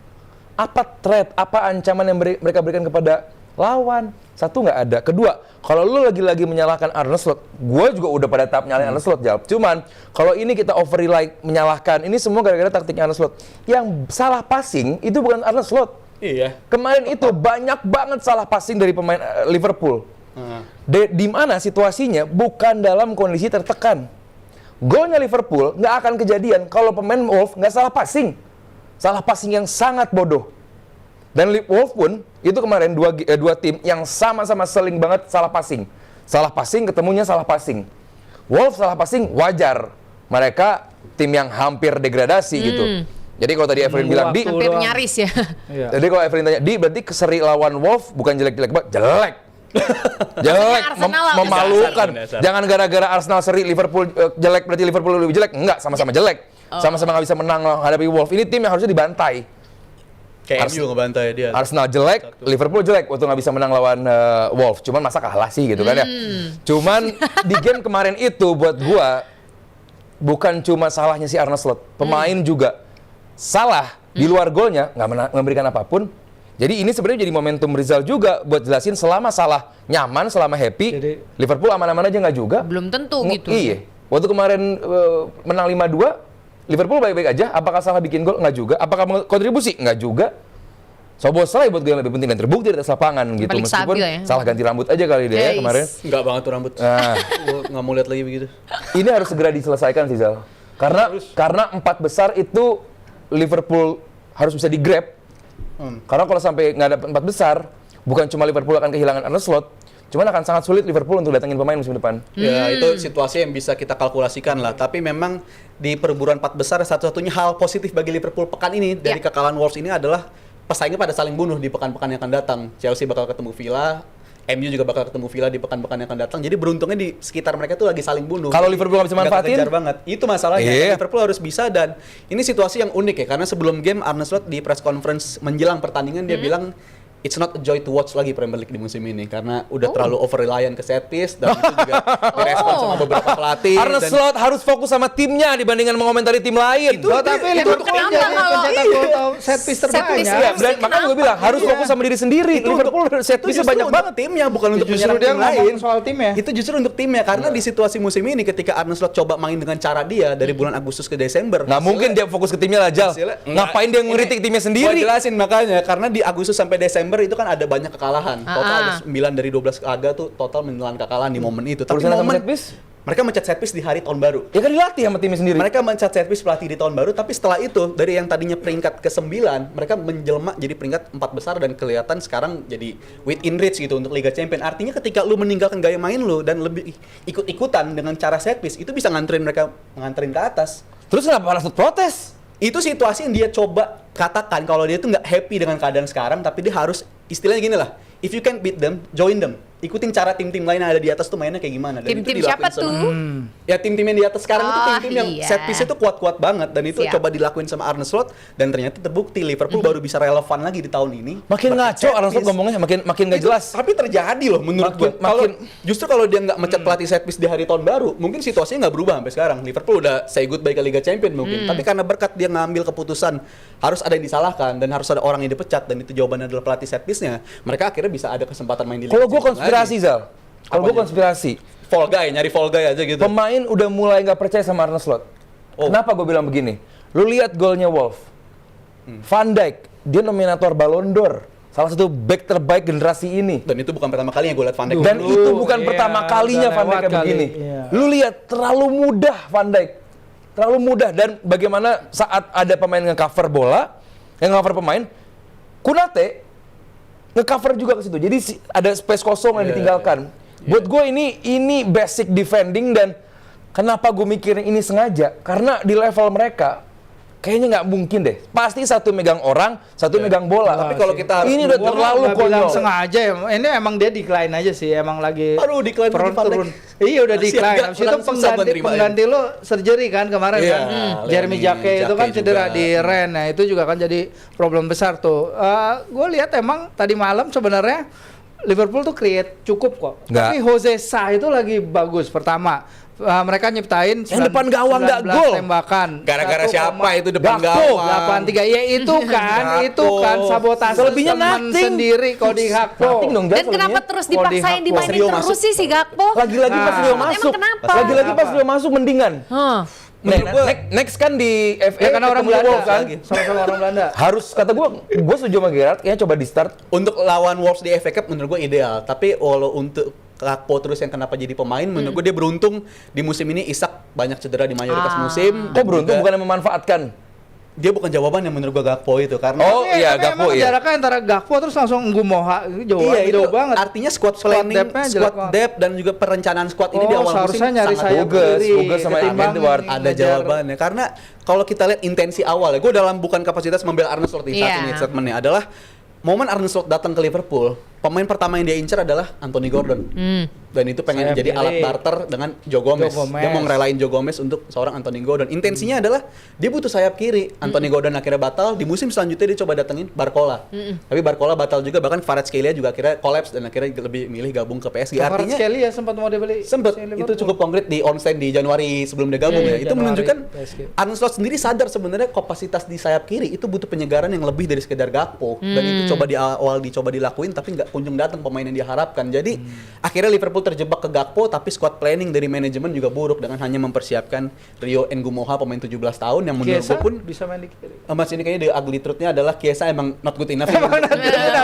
apa threat, apa ancaman yang mereka berikan kepada lawan? Satu nggak ada. Kedua, kalau lu lagi-lagi menyalahkan Arne Slot, gua juga udah pada tahap nyalahin Arne Slot, jawab. Cuman kalau ini kita over rely menyalahkan, ini semua gara-gara taktiknya Arne Slot. Yang salah passing itu bukan Arne Slot. iya. Kemarin itu banyak banget salah passing dari pemain Liverpool. Di mana situasinya bukan dalam kondisi tertekan. Golnya Liverpool nggak akan kejadian kalau pemain Wolves nggak salah passing. Salah passing yang sangat bodoh. Dan Wolves pun itu kemarin dua tim yang sama-sama seling banget salah passing. Salah passing ketemunya salah passing. Wolves salah passing wajar. Mereka tim yang hampir degradasi gitu. Jadi kalau tadi Evelyn bilang di, Hampir doang. nyaris ya. Iya. jadi kalau Evelyn tanya di berarti seri lawan Wolves bukan jelek-jelek banget, jelek. Jelek, Arsenal lah, memalukan. dasar. Jangan gara-gara Arsenal seri Liverpool jelek berarti Liverpool lebih jelek. Enggak, sama-sama jelek. Sama-sama nggak bisa menang menghadapi Wolves. Ini tim yang harusnya dibantai. Kayak MU ngebantai dia. Arsenal jelek, Liverpool jelek waktu nggak bisa menang lawan Wolves. Cuman masa kalah sih gitu kan ya. Cuman di game kemarin itu buat gua bukan cuma salahnya si Arne Slot, pemain juga salah di luar golnya nggak memberikan apapun. Jadi ini sebenarnya jadi momentum Rizal juga buat jelasin selama salah nyaman, selama happy, Jadi- Liverpool aman-aman aja nggak juga. Belum tentu gitu. Iya. Waktu kemarin menang 5-2, Liverpool baik-baik aja. Apakah salah bikin gol? Nggak juga. Apakah kontribusi? Nggak juga. Szoboszlai buat gue yang lebih penting dan terbukti di atas lapangan gitu. Paling Meskipun stabil ya. salah ganti rambut aja kali dia ya Yes. kemarin. Enggak banget tuh rambut. Nah. Gue nggak mau lihat lagi begitu. Ini harus segera diselesaikan sih Zal. Karena 4 besar itu Liverpool harus bisa di-grab. Karena kalau sampai nggak ada 4 besar, bukan cuma Liverpool akan kehilangan Arne Slot, cuman akan sangat sulit Liverpool untuk datengin pemain musim depan. Ya itu situasi yang bisa kita kalkulasikan lah. Tapi memang di perburuan 4 besar satu-satunya hal positif bagi Liverpool pekan ini dari Ya. kekalahan Wolves ini adalah pesaingnya pada saling bunuh di pekan-pekan yang akan datang. Chelsea bakal ketemu Villa, MU juga bakal ketemu Villa di pekan-pekan yang akan datang. Jadi beruntungnya di sekitar mereka tuh lagi saling bunuh. Kalau Jadi Liverpool nggak bisa nggak manfaatin? terkejar banget. Itu masalahnya. Iya. Liverpool harus bisa dan ini situasi yang unik ya karena sebelum game Arne Slot di press conference menjelang pertandingan dia bilang it's not a joy to watch lagi Premier League di musim ini karena udah terlalu over reliant ke set piece dan itu juga direspon sama beberapa pelatih. Arne dan- Slot harus fokus sama timnya dibandingkan mengomentari tim lain. Oh, tapi Liverpool kenapa jadi kalau- pencetak gol atau set piece Set piece terbanyak. Iya, dan makanya gue bilang harus Iya. fokus sama diri sendiri. Itu Liverpool set itu piece justru banyak untuk banget. timnya bukan untuk Justru menyerang dia tim ngomong lain. soal timnya. Itu justru untuk timnya karena di situasi musim ini ketika Arne Slot coba main dengan cara dia dari bulan Agustus ke Desember. Nggak mungkin dia fokus ke timnya lah, Jal. Ngapain dia ngeritik timnya Gua sendiri? jelasin makanya karena di Agustus sampai Desember itu kan ada banyak kekalahan. Total ada 9 dari 12 laga tuh total menelan kekalahan di momen itu. Tapi Urusan sama momen set piece? mereka mencat set piece di hari tahun baru. Ya kan dilatih sama timnya sendiri. Mereka mencat set piece pelatih di tahun baru, tapi setelah itu dari yang tadinya peringkat ke-9, mereka menjelma jadi peringkat 4 besar dan kelihatan sekarang jadi within reach gitu untuk Liga Champions. Artinya ketika lu meninggalkan gaya main lu dan lebih ikut-ikutan dengan cara set piece, itu bisa nganterin mereka ke atas. Terus kenapa Arne Slot protes? Itu situasi yang dia coba katakan kalau dia tuh nggak happy dengan keadaan sekarang, tapi dia harus istilahnya gini lah, if you can beat them, join them. Ikutin cara tim-tim lain yang ada di atas tuh mainnya kayak gimana. Dan itu Tim-tim dilakuin siapa sama- tuh? Ya tim-tim yang di atas sekarang itu Oh, tim-tim yang iya. set piece itu kuat-kuat banget dan itu Siap. coba dilakuin sama Arne Slot dan ternyata terbukti Liverpool baru bisa relevan lagi di tahun ini. Makin Berkat ngaco set Arne Slot piece. ngomongnya, makin nggak Itu- jelas. Tapi terjadi loh menurut gue. Kalau justru kalau dia nggak mecat pelatih set piece di hari tahun baru, mungkin situasinya nggak berubah sampai sekarang. Liverpool udah say goodbye ke Liga Champions mungkin. Tapi karena berkat dia ngambil keputusan harus ada yang disalahkan dan harus ada orang yang dipecat dan itu jawabannya adalah pelatih set piece-nya, mereka akhirnya bisa ada kesempatan main di Liga Kalau gue Champions konspirasi, lagi. Zal. Kalau gue Apanya? konspirasi, Fall guy, nyari fall guy aja gitu. pemain udah mulai nggak percaya sama Arne Slot. Oh. Kenapa gue bilang begini? Lu lihat golnya Wolf. Van Dijk, dia nominator Ballon d'Or. Salah satu back terbaik generasi ini. Dan itu bukan pertama kalinya gue liat Van Dijk. Dan itu bukan iya, pertama kalinya udah Van Dijk lewat kayak kali. begini. Iya. Lu lihat terlalu mudah Van Dijk terlalu mudah. Dan bagaimana saat ada pemain nge-cover bola, yang nge-cover pemain, Konate nge-cover juga ke situ. Jadi ada space kosong yang ditinggalkan. Buat gue ini basic defending, dan kenapa gue mikirin ini sengaja? Karena di level mereka kayaknya nggak mungkin deh. Pasti satu megang orang, satu megang bola. Tapi kalau kita harus ini udah terlalu bilang konyol. sengaja ya. Ini emang dia decline aja sih, emang lagi decline front Van Dijk. turun. Iya udah decline. Agak Habis itu kurang susah buat terimain. pengganti lo surgery kan kemarin Iya, kan. Jeremy Lenny Jake itu kan Jake cedera juga. di Rennes. Nah, itu juga kan jadi problem besar tuh. Gue lihat emang tadi malam sebenarnya Liverpool tuh create cukup kok. Nggak. Tapi Jose Sa itu lagi bagus pertama. Mereka nyiptain Yang depan gawang nggak 19 gol. tembakan. Gara-gara 1,8 siapa itu depan Gakpo, gawang? 8-3 ya itu kan, itu kan sabotase Selebihnya teman nothing. sendiri Cody Gakpo. Nothing dong, Dan kenapa terus dipaksain dimainin Rio terus masuk. sih si Gakpo? Lagi-lagi pas Rio Emang masuk. kenapa? Lagi-lagi pas Rio masuk mendingan. Menurut gua- Next kan di FA Ya karena orang ketemu Belanda Wolves kan. sama-sama orang Belanda. Harus kata gue setuju sama Gerrard, kayaknya coba di start. Untuk lawan Wolves di FA Cup menurut gue ideal. Tapi walau untuk Gakpo terus yang kenapa jadi pemain, menurut gue dia beruntung di musim ini Isak banyak cedera di mayoritas musim. Kok beruntung juga bukan yang memanfaatkan? dia bukan jawaban yang menurut gue Gakpo itu karena Oh, Tapi- iya, tapi Gakpo, emang iya. jaraknya antara Gakpo terus langsung Ngumoha jauh, iya itu jauh banget. artinya squad Squad planning, depth-nya jelek squad banget. depth dan juga perencanaan squad ini di awal musim seharusnya nyari sangat sayap Huges, kiri Huges sama ketimbang Edward. ada ngejar- jawabannya karena kalau kita lihat intensi awal ya, gue dalam bukan kapasitas membela Arne Slot di saat Iya. ini statementnya adalah momen Arne Slot datang ke Liverpool, pemain pertama yang dia incar adalah Anthony Gordon. Dan itu pengen Saya jadi pilih alat barter dengan Joe Gomez. Joe Gomez. Dia mau ngerelain Joe Gomez untuk seorang Anthony Gordon. Intensinya adalah dia butuh sayap kiri. Anthony Gordon akhirnya batal. Di musim selanjutnya dia coba datengin Barcola. Tapi Barcola batal juga. Bahkan Kvaratskhelia juga akhirnya collapse dan akhirnya lebih milih gabung ke PSG. Artinya Sekali ya sempat mau dibeli. sempet si itu Liverpool. cukup konkret di on-stand di Januari sebelum dia gabung ya. Itu Januari, menunjukkan PSG. Arne Slot sendiri sadar sebenarnya kapasitas di sayap kiri itu butuh penyegaran yang lebih dari sekedar Gakpo. Dan itu coba di awal dicoba dilakuin tapi nggak kunjung datang pemain yang diharapkan. Jadi akhirnya Liverpool terjebak ke Gakpo tapi squad planning dari manajemen juga buruk dengan hanya mempersiapkan Rio Ngumoha pemain 17 tahun yang menurut Chiesa gue pun bisa main di kiri. Mas ini kayaknya the ugly truth-nya adalah Chiesa emang not good enough.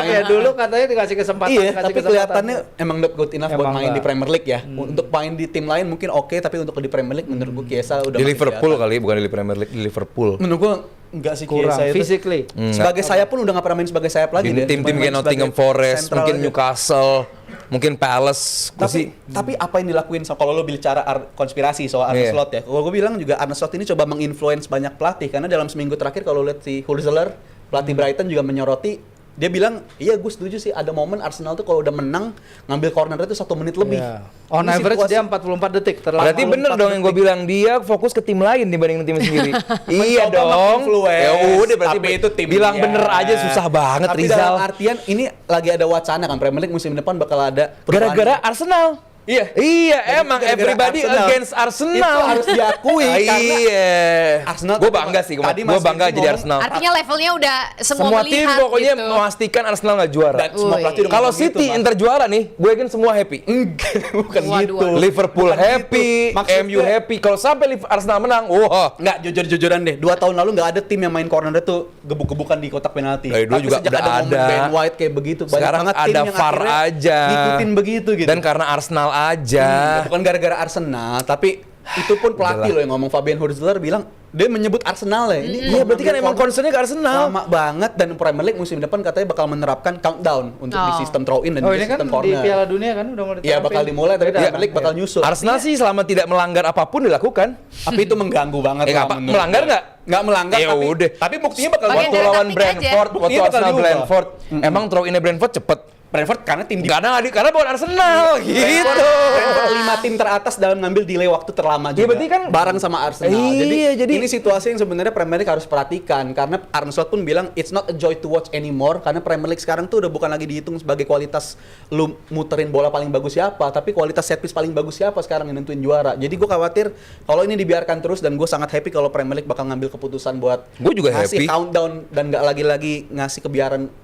Ya dulu katanya dikasih kesempatan. Iya, dikasih tapi kesempatan. kelihatannya emang not good enough buat Emang main di enggak. Premier League ya. Untuk main di tim lain mungkin oke, tapi untuk di Premier League menurut gue Chiesa udah Di masih Liverpool kelihatan. kali, bukan di Premier League, di Liverpool. Menurut gue enggak sih kurang Chiesa itu. physically. Sebagai sayap pun udah nggak pernah main sebagai sayap lagi Di deh. tim-tim Main kayak sebagai Nottingham Forest, sentral mungkin aja. Newcastle, mungkin Palace. Tapi apa yang dilakuin kalau lo bicara konspirasi soal Arne Iya. Slot ya. Kalau gue bilang juga Arne Slot ini coba menginfluence banyak pelatih karena dalam seminggu terakhir kalau lihat si Hurzeler pelatih Brighton juga menyoroti. Dia bilang, iya gue setuju sih ada momen Arsenal tuh kalau udah menang ngambil corner itu 1 menit lebih. Iya. On Ini average situasi- dia 44 detik terlalu. Berarti bener dong yang gue bilang, dia fokus ke tim lain dibanding tim sendiri. Iya Mencoba dong. menginfluence, Ya udah berarti tapi itu tim bilang dia. bener aja susah banget Tapi Rizal. dalam artian ini lagi ada wacana kan Premier League musim depan bakal ada perubahan. Gara-gara Arsenal. Iya. Iya, Dan emang gara-gara everybody Arsenal. against Arsenal. Itu harus diakui karena Iya. Arsenal Gue tadi- bangga sih, tadi gue Mas bangga Vincent jadi ngomong- Arsenal. Artinya levelnya udah semua, Semua tim melihat pokoknya gitu. memastikan Arsenal nggak juara. Dan semua Woi. pelatih udah Kalau ngomong City gitu, Mas. Inter juara nih, gue yakin semua happy. Enggak, bukan Waduh, gitu. waduh. Liverpool Bukan happy, gitu. Maksudnya- MU happy. Kalau sampai Arsenal menang, wah. Nggak, jujur-jujuran deh. 2 tahun lalu nggak ada tim yang main corner itu gebuk-gebukan di kotak penalti. Dari dulu Tapi juga sejak udah ada momen ada. Ben White kayak begitu, banyak Sekarang banget tim ada yang VAR akhirnya aja. ngikutin begitu gitu. Dan karena Arsenal aja. Bukan gara-gara Arsenal, tapi itu pun pelatih loh yang ngomong. Fabian Hurzeler bilang dia menyebut Arsenal ya. Ini Iya, berarti kan ngambil emang corner concernnya ke Arsenal. lama banget dan Premier League musim depan katanya bakal menerapkan countdown untuk di Oh. sistem throw in dan Oh di ini kan sistem di corner. Piala Dunia kan udah mau Iya diterapin. bakal dimulai tapi Beda Premier League kan? bakal nyusul. Arsenal sih selama tidak melanggar apapun dilakukan. Tapi itu mengganggu banget. Eh, lah nggak apa- menurut melanggar gue. nggak? Nggak melanggar Ya tapi udah. tapi buktinya bakal Bagian Waktu dari lawan taktik Brentford, aja. waktu Buktinya bakal Arsenal diubah. Brentford, emang throw in Brentford cepet. Brentford karena tim di Karena bukan Arsenal gitu. Brentford 5 tim teratas dalam ngambil delay waktu terlama juga. Iya, berarti kan- bareng sama Arsenal. Iya, jadi- ini situasi yang sebenarnya Premier League harus perhatikan karena Arne Slot pun bilang it's not a joy to watch anymore karena Premier League sekarang tuh udah bukan lagi dihitung sebagai kualitas lu muterin bola paling bagus siapa, tapi kualitas set piece paling bagus siapa sekarang yang nentuin juara. Jadi gue khawatir kalau ini dibiarkan terus dan gue sangat happy kalau Premier League bakal ngambil keputusan buat Gue juga ngasih happy. countdown dan nggak lagi-lagi ngasih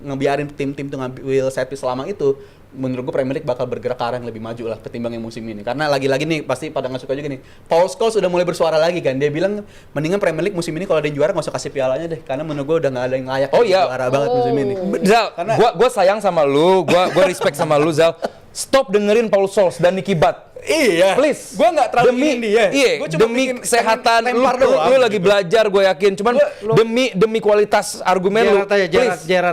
ngebiarin tim-tim tuh ngambil set piece selama itu. Menurut gue Premier League bakal bergerak ke arah yang lebih maju lah ketimbang yang musim ini. Karena lagi-lagi nih pasti pada nggak suka juga nih. Paul Scholes udah mulai bersuara lagi kan. Dia bilang mendingan Premier League musim ini kalau ada yang juara nggak usah kasih pialanya deh. Karena menurut gue udah nggak ada yang layak Oh, jadi iya. juara banget musim ini. Zal, Karena- gua sayang sama lu, gua respect sama lu Zal. Stop dengerin Paul Scholes dan Nicky Butt. Iya. Please. Gua nggak terlalu demi ingin dia. Iya, Gua cuma demi bikin kesehatan lu, lempar doang. lu lagi belajar gue yakin. Cuman demi kualitas argumen lu. Gerrard aja,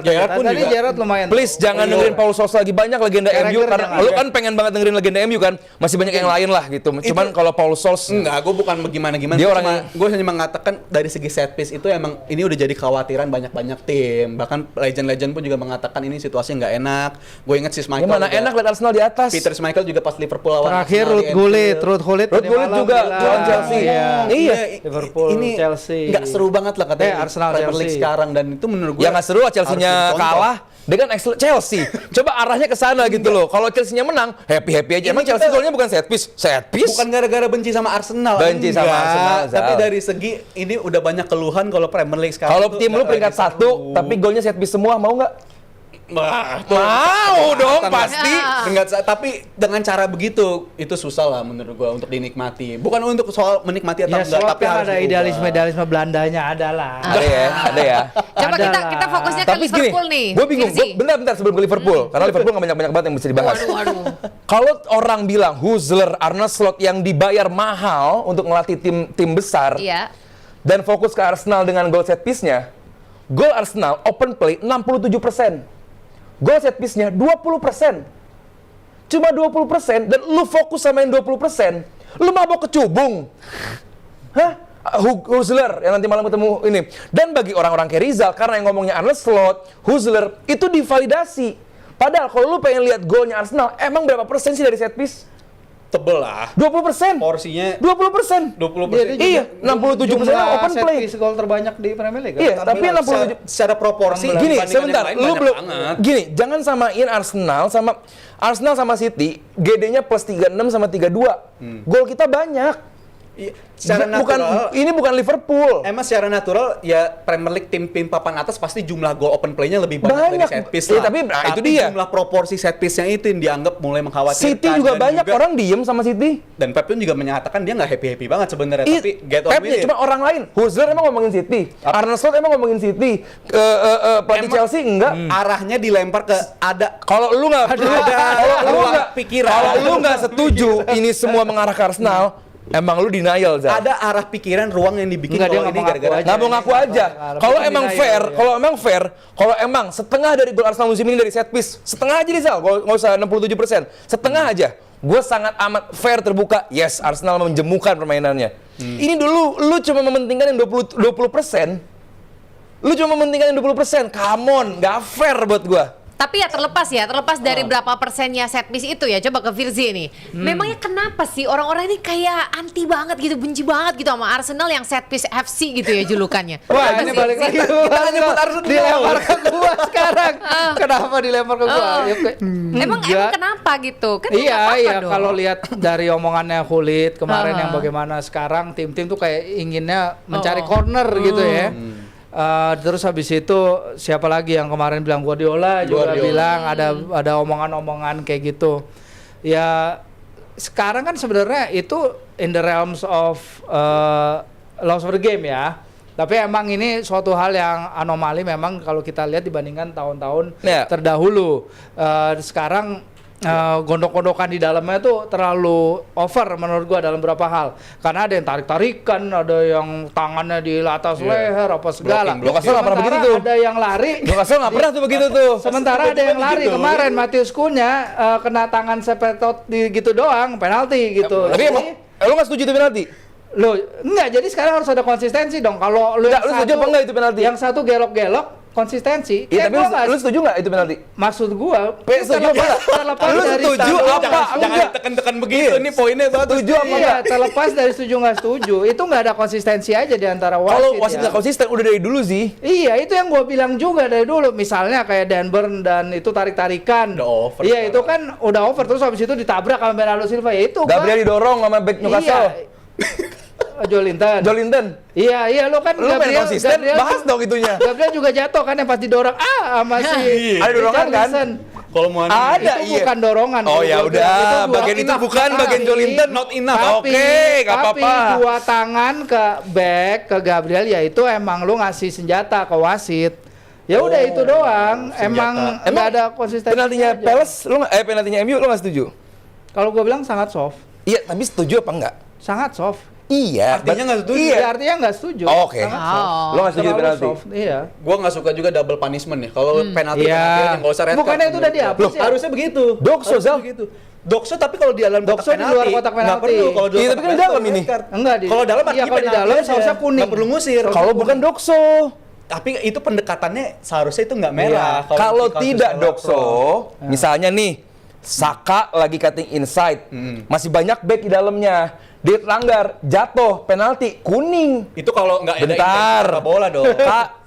Gerrard pun tadi juga. Gerrard lumayan. Please jangan dengerin Paul Scholes lagi, banyak legenda Carragher MU karena jangan. lu kan pengen banget dengerin legenda MU kan. Masih banyak yang lain lah gitu. Cuman kalau Paul Scholes Enggak, gue bukan bagaimana-gimana. Dia Gue hanya mengatakan dari segi set piece itu emang ini udah jadi kekhawatiran banyak-banyak tim. Bahkan legend-legend pun juga mengatakan ini situasinya nggak enak. Gue inget si Schmeichel. gimana juga. enak lihat Arsenal di atas. Peter Schmeichel juga pas Liverpool lawan Terakhir Arsenal di Ruud Gullit Ruud Gullit juga lawan Chelsea. Iya. Iya. Liverpool, ini Chelsea. nggak seru banget lah katanya Arsenal, Premier League Chelsea. sekarang, dan itu menurut gue Ya nggak seru lah Chelsea-nya harus dicontoh. kalah dengan excellent Chelsea. Coba arahnya ke sana gitu loh. Kalau Chelsea-nya menang, happy-happy aja. Emang Ini Chelsea kita- golnya bukan set piece? Set piece? Bukan gara-gara benci sama Arsenal. Benci sama enggak. Arsenal, Zal. Tapi dari segi ini udah banyak keluhan kalau Premier League sekarang. Kalau tuh tim lu nggak peringkat lagi seru. 1, tapi golnya set piece semua, mau nggak? Wah, Mau dong, pasti. Tapi dengan cara begitu itu susah lah menurut gua untuk dinikmati. Bukan untuk soal menikmati atau Ya enggak, soal tapi kan harus ada diubah. idealisme Belandanya adalah. Ada ya. Coba Adalah. kita fokusnya ke Tapi gini, Liverpool nih. gue bingung. Firzi. Bentar sebelum ke Liverpool, karena Liverpool nggak banyak banget yang bisa dibahas. Waduh. Kalau orang bilang Husler, Arne Slot yang dibayar mahal untuk ngelatih tim besar, Iya. dan fokus ke Arsenal dengan goal set piece-nya, gol Arsenal open play 67%. Gol set piece-nya 20%. Cuma 20% dan lu fokus sama yang 20%, lu mabok kecubung. Hah? Husler yang nanti malam ketemu ini. Dan bagi orang-orang kayak Rizal, karena yang ngomongnya Arne Slot, Husler, itu divalidasi. Padahal kalau lu pengen lihat golnya Arsenal, emang berapa persen sih dari set piece? Tebel lah. 20%. Porsinya 20%. 20%. Iya, 67% open set play. piece gol terbanyak di Premier League. Iya, tapi 67. secara proporsi Gini, dibandingkan sebentar, yang lain lu banyak belum banget. gini, jangan samain Arsenal sama City, GD-nya plus 36 sama 32. Gol kita banyak. Iya, secara natural, Ini bukan Liverpool. emang secara natural ya Premier League tim papan atas pasti jumlah gol open play-nya lebih banyak dari Banyak. set piece Iya, lah. tapi itu dia. Jumlah proporsi set piece-nya itu yang dianggap mulai mengkhawatirkan. City juga dan banyak orang diem sama City. dan Pep pun juga menyatakan dia nggak happy banget sebenarnya, Ih, tapi get on Pep-nya with it. cuma orang lain. Husler emang ngomongin City. Arne Slot emang ngomongin City. Pelatih Emang- Chelsea enggak. Arahnya dilempar ke ada Kalau lu nggak, kalau lu ruang nggak pikiran. kalau lu nggak setuju ini semua mengarah ke Arsenal, emang lu denial, Zal. ada arah pikiran ruang yang dibikin Enggak, dia kalau nggak ini mau ngaku gara-gara aja. Nggak mau ngaku aja. Kalau emang denial, fair, ya. kalau emang setengah dari gol Arsenal musim ini dari set piece, setengah aja nih Zal, nggak usah 67%, setengah aja. Gue sangat amat fair terbuka. Yes, Arsenal menjemukan permainannya. Ini dulu lu cuma mementingkan yang 20%. Lu cuma mementingkan yang 20%. Come on, nggak fair buat gue. Tapi ya terlepas dari berapa persennya set piece itu ya, coba ke Firzi nih. Memangnya kenapa sih orang-orang ini kayak anti banget gitu, benci banget gitu sama Arsenal yang set piece FC gitu ya julukannya? Wah, Kenapa ini sih? balik lagi. Kita nyebut Arsenal. Dilempar ke gua sekarang. Kenapa dilempar ke gua? Oh. Ya, Emang enggak. kenapa gitu? Kan nggak Iya, apa-apa iya. dong. Kalau lihat dari omongannya Gullit kemarin Aha. yang bagaimana sekarang tim-tim tuh kayak inginnya mencari corner gitu ya. Terus habis itu siapa lagi yang kemarin bilang Guardiola juga bilang ada omongan-omongan kayak gitu. Ya sekarang kan sebenarnya itu in the realms of loss of the game ya. Tapi emang ini suatu hal yang anomali memang kalau kita lihat dibandingkan tahun-tahun Ya. terdahulu. Sekarang gondok-gondokan di dalamnya tuh terlalu over menurut gua dalam beberapa hal. Karena ada yang tarik-tarikan, ada yang tangannya di atas leher apa segala. Newcastle nggak pernah Sementara begitu tuh. ada yang lari. Newcastle nggak pernah tuh begitu tuh. Sementara ada yang lari kemarin Matius Cunha kena tangan sepetot di gitu doang, penalti gitu. Tapi emang, lu nggak setuju itu penalti? Lo enggak, jadi sekarang harus ada konsistensi dong. Kalau lu Nggak, lu setuju apa enggak itu penalti? Yang satu gelok-gelok, konsistensi. Iya, Kayak tapi gua nggak- lu setuju nggak itu penalti? maksud gua Setuju apa nggak? terlepas Lu dari setuju standar- apa Jangan enggak? ditekan-tekan begitu, ini poinnya bagus. Setuju apa Iya, enggak? terlepas dari setuju nggak setuju, itu nggak ada konsistensi aja di antara wasit. Kalau wasit ya. nggak konsisten udah dari dulu sih. Iya, itu yang gue bilang juga dari dulu. Misalnya kayak Dan Burn dan itu tarik-tarikan. Udah over Iya, sekarang. itu kan udah over. Terus habis itu ditabrak sama Bernardo Silva. Ya itu Gabriel didorong sama back Newcastle. Jolinton. Jolinton. Iya, lo kan Lu main konsisten, bahas dong itunya. Gabriel juga jatuh kan yang pas didorong. Sama si Ada dorongan kan? Richarlison. Kalau mau Ada, Itu iya. bukan dorongan. Oh, kalau ya gua udah, bilang. bagian itu enough. bukan bagian Jolinton, not enough. Oke, nggak Tapi apa-apa. dua tangan ke back ke Gabriel ya itu emang lu ngasih senjata ke wasit. Ya udah itu doang. Emang nggak ada konsistensi. penaltinya aja. Palace, penaltinya MU lu nggak setuju? Kalau gue bilang sangat soft. Iya, tapi setuju apa enggak? Sangat soft. Iya. Artinya nggak setuju. Iya. Iya, artinya nggak setuju. Oh, oke. Sangat soft. Oh. Lo nggak setuju Terlalu penalti? soft, iya. Gua nggak suka juga double punishment ya. Kalau penalti Iya. aja nggak usah red card. Bukannya itu udah menurut gua. dihapus ya? Harusnya begitu. Dokso, Harusnya Zal. begitu. Dokso tapi kalau di dalam kotak Dokso di luar kotak nggak penalti. perlu. Kalau di Iya, luar tapi kotak kan di penalti dalam red ini. card. Enggak, Kalau dalam iya, artinya kalau di penalti dalam aja. seharusnya kuning. Nggak perlu ngusir. Kalau bukan dokso. Tapi itu pendekatannya seharusnya itu nggak merah. Iya. Kalau di kasus tidak Elakro. dokso, misalnya nih Saka lagi cutting inside, masih banyak back di dalamnya, dia langgar, jatuh, penalti, kuning. Itu kalau nggak ada Bentar. intensi bola dong. Kak,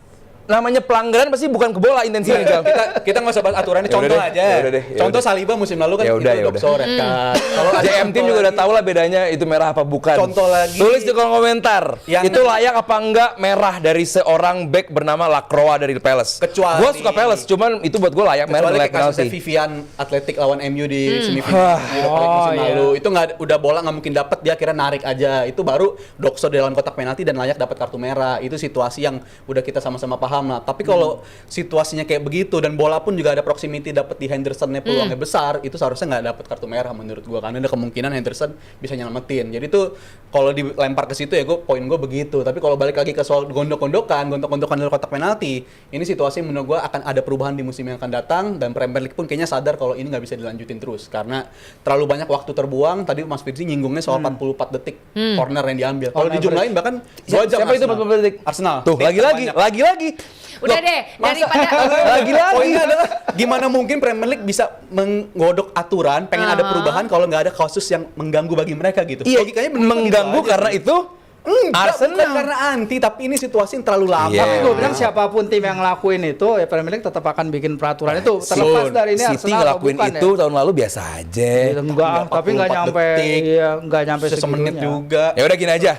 namanya pelanggaran pasti bukan ke bola intensinya. Jal. kita nggak usah bahas aturannya, Ya contoh udah deh, aja. ya udah deh, ya Contoh udah. Saliba musim lalu kan Ya udah, itu ya dokso red card. Kalau ada JM Team contoh juga udah lagi- tahu lah bedanya itu merah apa bukan. Contoh lagi. Tulis di kolom komentar. Yang- Itu layak apa enggak merah dari seorang back bernama Lacroix dari Palace. Kecuali- Gua suka Palace, cuman itu buat gue layak merah Kecuali layak kayak kasusnya penalti. Vivian Atletik lawan MU di semifinal di Europa League musim iya. lalu. Itu nggak udah bola nggak mungkin dapet, dia akhirnya narik aja. Itu baru dokso di dalam kotak penalti dan layak dapat kartu merah. Itu situasi yang udah kita sama-sama paham lah. Tapi kalau situasinya kayak begitu dan bola pun juga ada proximity dapat di Hendersonnya peluangnya besar, itu seharusnya nggak dapat kartu merah menurut gua karena ada kemungkinan Henderson bisa nyelamatin. Jadi tuh kalau dilempar ke situ ya poin gua begitu. Tapi kalau balik lagi ke soal gondok-gondokan dalam kotak penalti, ini situasi menurut gua akan ada perubahan di musim yang akan datang dan Premier League pun kayaknya sadar kalau ini nggak bisa dilanjutin terus karena terlalu banyak waktu terbuang. Tadi Mas Firzi nyinggungnya soal 44 detik corner yang diambil. Kalau On dijumlahin bahkan 2 jam. Siapa itu Arsenal. 44 detik? Arsenal. Tuh, Detik lagi-lagi, terbanyak. lagi-lagi. Udah deh, daripada Lagi-lagi. Poinnya adalah gimana mungkin Premier League bisa menggodok aturan, pengen ada perubahan kalau nggak ada kasus yang mengganggu bagi mereka gitu. Iya, Logikanya bener mengganggu gitu aja karena sih. itu Arsenal bukan Arsenal. karena anti, tapi ini situasi yang terlalu lama. Iya. Tapi gue bilang siapapun tim yang ngelakuin itu, ya Premier League tetap akan bikin peraturan itu. Terlepas dari ini City Arsenal atau ngelakuin bukan itu ya. tahun lalu biasa aja. Enggak, tapi nggak 44 nyampe, detik. iya, nggak nyampe Semenit segitunya. juga. Ya udah gini aja.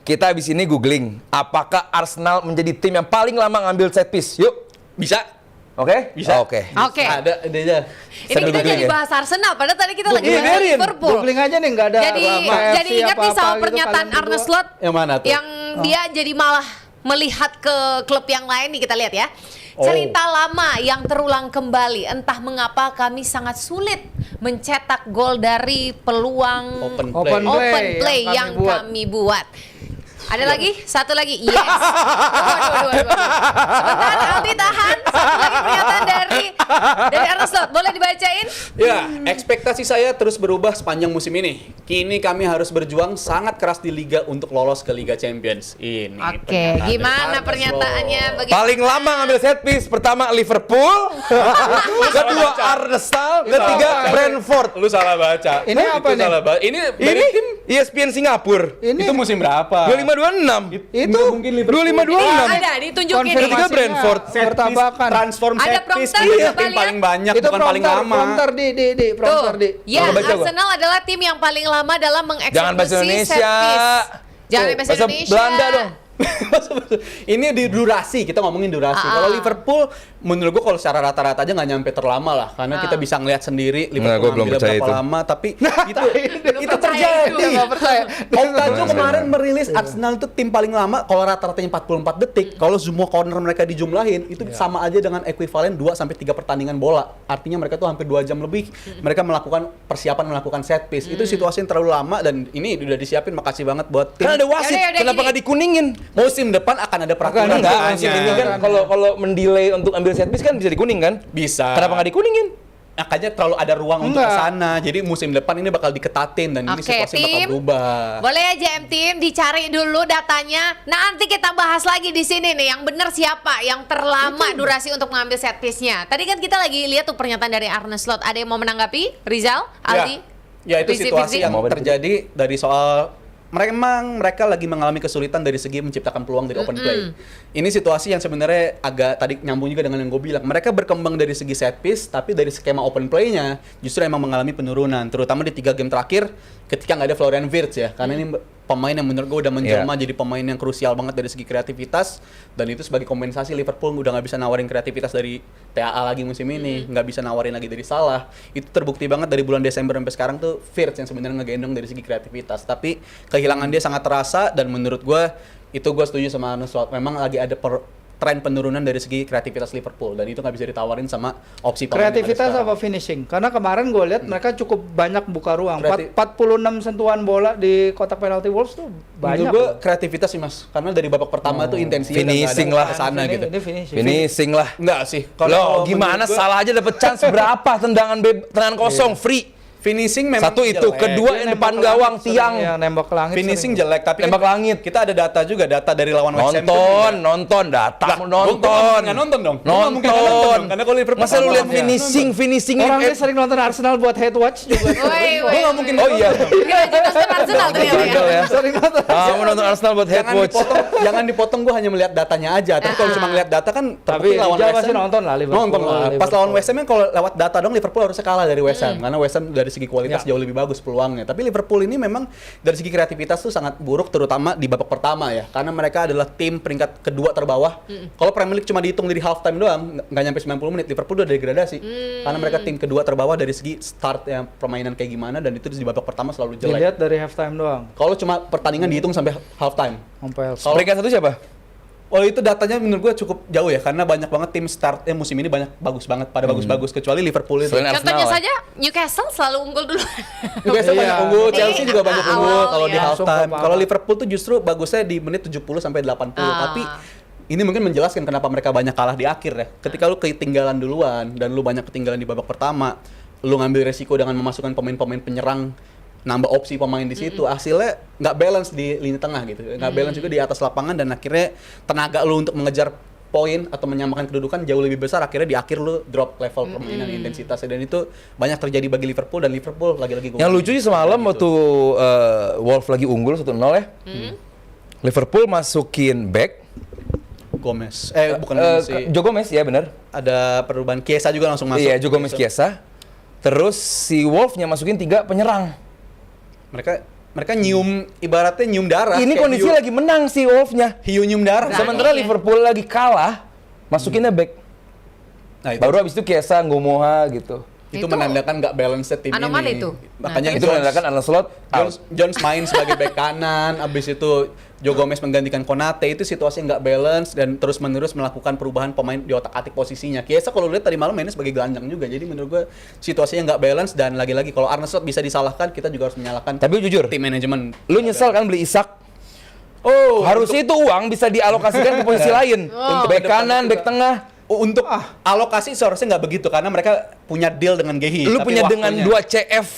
Kita habis ini googling apakah Arsenal menjadi tim yang paling lama ngambil set piece. Yuk. Bisa. Oke? Bisa. Oke. Oke. Ada aja. Ini Sambil kita googling jadi ya. bahas Arsenal, padahal tadi kita lagi Iya, bahas biarin. Liverpool. Googling aja nih nggak ada. Jadi KFC jadi ingat nih apa-apa sama gitu, pernyataan kalian Arne berdua. Slot Yang mana tuh? yang dia jadi malah melihat ke klub yang lain nih, kita lihat ya. Oh. Cerita lama yang terulang kembali. Entah mengapa kami sangat sulit mencetak gol dari peluang Open Open play. open play yang kami buat. Ada lagi? Satu lagi. Yes. Waduh. Sebentar, Aldi tahan. Satu lagi pernyataan dari Arne Slot. Boleh dibacain? Ya, ekspektasi saya terus berubah sepanjang musim ini. Kini kami harus berjuang sangat keras di liga untuk lolos ke Liga Champions. Ini. Oke, pernyataan gimana dari Arne pernyataannya? Slot. Bagaimana? Paling lama ngambil set piece pertama Liverpool, kedua Arsenal, ketiga baca. Brentford. Lu salah baca. Ini apa Itu nih? salah baca. Ini dari Ini tim ESPN Singapura. Ini itu musim berapa? 2526. Itu mungkin Liverpool. 2526. Ada ditunjukin nih. Ketiga Brentford. Bertabakan. Transform Ada set piece prompter, dia coba tim lihat. paling banyak Itu bukan paling lama. prompter di prompter di. Ya, Coba baca, gua. Arsenal adalah tim yang paling lama dalam Jangan bahasa mengeksekusi set Indonesia. piece. Jangan Tuh, bahasa bahasa Indonesia. Belanda dong. Ini di durasi, kita ngomongin durasi. Kalau Liverpool, menurut gua kalau secara rata-rata aja nggak nyampe terlama lah, karena kita bisa ngelihat sendiri Nah, gua Liverpool belum ngambil percaya berapa itu. lama, tapi itu percaya terjadi. itu. Dia nggak percaya. Otajo kemarin merilis Arsenal itu tim paling lama, kalau rata-ratanya 44 detik, kalau semua corner mereka dijumlahin, itu sama aja dengan ekuivalen 2 sampai 3 pertandingan bola. Artinya mereka tuh hampir 2 jam lebih mereka melakukan persiapan melakukan set piece. Itu situasi yang terlalu lama dan ini udah disiapin, makasih banget buat tim. Kan ada wasit, Yaudah, kenapa gini. nggak dikuningin? Musim depan akan ada peraturan. Akan, Enggak, makanya. musim ini kan kalau mendelay untuk ambil set piece kan bisa dikuning kan? Bisa. Kenapa nggak dikuningin? Makanya terlalu ada ruang untuk Enggak. kesana. Jadi musim depan ini bakal diketatin dan ini Oke, situasi bakal tim. berubah. Boleh ya JM Team dicari dulu datanya. Nanti kita bahas lagi di sini nih yang benar siapa yang terlama durasi untuk mengambil set piece-nya. Tadi kan kita lagi lihat tuh pernyataan dari Arne Slot. Ada yang mau menanggapi? Rizal, Aldi? Ya itu Fizi, situasi Fizi? yang terjadi dari soal mereka lagi mengalami kesulitan dari segi menciptakan peluang dari open play. Ini situasi yang sebenarnya agak tadi nyambung juga dengan yang gue bilang. Mereka berkembang dari segi set piece, tapi dari skema open play-nya justru emang mengalami penurunan. Terutama di 3 game terakhir ketika nggak ada Florian Wirtz ya. Karena ini pemain yang menurut gue udah menjelma jadi pemain yang krusial banget dari segi kreativitas. Dan itu sebagai kompensasi Liverpool udah nggak bisa nawarin kreativitas dari TAA lagi musim ini. Nggak bisa nawarin lagi dari Salah. Itu terbukti banget dari bulan Desember sampai sekarang tuh Wirtz yang sebenarnya ngegendong dari segi kreativitas. Tapi kehilangan dia sangat terasa dan menurut gue itu gue setuju sama Arne Slot. Memang lagi ada tren penurunan dari segi kreativitas Liverpool dan itu nggak bisa ditawarin sama opsi pemain yang ada Kreativitas sekarang. apa finishing? Karena kemarin gue lihat mereka cukup banyak buka ruang. Kreatif- 46 sentuhan bola di kotak penalti Wolves tuh banyak. Menurut gue kreativitas sih mas, karena dari babak pertama tuh intensinya udah nggak ada Finishing lah. ke sana gitu. Ini finishing. Finishing lah. Enggak sih. Loh, gimana menurut gua, salah aja dapet chance berapa tendangan kosong free. finishing memang Satu itu, jelek. kedua yang depan gawang tiang. Ya, nembak ke langit. Finishing sering. jelek, tapi Tembak kan langit. kita ada data juga, data dari lawan West Ham. Nonton, data Lah, nonton. gua nggak nonton dong. Gua nggak mungkin nggak nonton dong, karena kalau Liverpool Masa lu sama lihat sama. finishing Orangnya sering nonton Arsenal buat head watch juga. Woi, Gue nggak mungkin. Oh iya. Dia aja nonton Arsenal ternyata ya. Bandel ya. Sering nonton. Kamu nonton Arsenal buat head Jangan watch. jangan dipotong. Gue hanya melihat datanya aja. Tapi kalau cuma ngeliat data kan, Tapi terbukti lawan Rijal West pasti Ham. nonton lah Liverpool. Nonton lah. Pas Liverpool. lawan West Ham kan kalau lewat data dong Liverpool harusnya kalah dari West Ham karena West Ham dari segi kualitas jauh lebih bagus peluangnya. Tapi Liverpool ini memang dari segi kreativitas tuh sangat buruk terutama di babak pertama ya. Karena mereka adalah tim peringkat kedua terbawah. Kalau Premier League cuma dihitung dari halftime doang, nggak nyampe 90 menit Liverpool udah degradasi. Karena mereka tim kedua terbawah dari segi start ya permainan kayak gimana dan itu di babak pertama selalu jelek. Dilihat dari halftime doang. Kalau cuma pertandingan dihitung sampai halftime. Sampai Kalau- Peringkat satu siapa? Oh itu datanya menurut gue cukup jauh ya karena banyak banget tim startnya musim ini banyak bagus banget pada bagus-bagus kecuali Liverpool itu. Selain Contohnya Arsenal, saja Newcastle selalu unggul dulu. Biasanya Iya. banyak unggul, Chelsea juga banyak Awal unggul kalau di ya. Langsung halftime. ke Kalau bawah. Liverpool tuh justru bagusnya di menit 70 sampai 80. Tapi ini mungkin menjelaskan kenapa mereka banyak kalah di akhir ya. Ketika lu ketinggalan duluan dan lu banyak ketinggalan di babak pertama, lu ngambil resiko dengan memasukkan pemain-pemain penyerang nambah opsi pemain di situ, hasilnya nggak balance di lini tengah gitu, nggak balance juga di atas lapangan dan akhirnya tenaga lu untuk mengejar poin atau menyamakan kedudukan jauh lebih besar, akhirnya di akhir lu drop level permainan intensitasnya dan itu banyak terjadi bagi Liverpool dan Liverpool lagi-lagi gua Yang bilang, lucu sih semalam gitu. waktu Wolves lagi unggul 1-0 ya. Liverpool masukin back Gomez, bukan si Joe Gomez ya benar. ada perubahan Chiesa juga langsung masuk. Iya, Joe Gomez Chiesa. Terus si Wolves-nya masukin 3 penyerang. Mereka nyium ibaratnya nyium darah. Ini kayak kondisi hiu- lagi menang si Wolves-nya. hiu nyium darah. Sementara iya. Liverpool lagi kalah, masukinnya back. Nah, itu, Baru habis itu Chiesa, Ngomoha gitu. itu Itu menandakan nggak balance tim anomali ini. itu. Makanya Itu menandakan Arne Slot out. Jones main sebagai back kanan, abis itu Joe Gomez menggantikan Konate, itu situasi nggak balance dan terus-menerus melakukan perubahan pemain di otak-atik posisinya. Chiesa kalau lihat tadi malam mainnya sebagai gelandang juga, jadi menurut gue situasinya nggak balance dan lagi-lagi kalau Arne Slot bisa disalahkan, kita juga harus menyalahkan Tapi jujur, tim manajemen. lu nyesel kan beli Isak? Oh, Harusnya itu uang bisa dialokasikan ke posisi lain. Back kanan, back tengah. untuk alokasi seharusnya nggak begitu karena mereka punya deal dengan Gehi. Lu tapi punya dengan waktunya- 2 CF.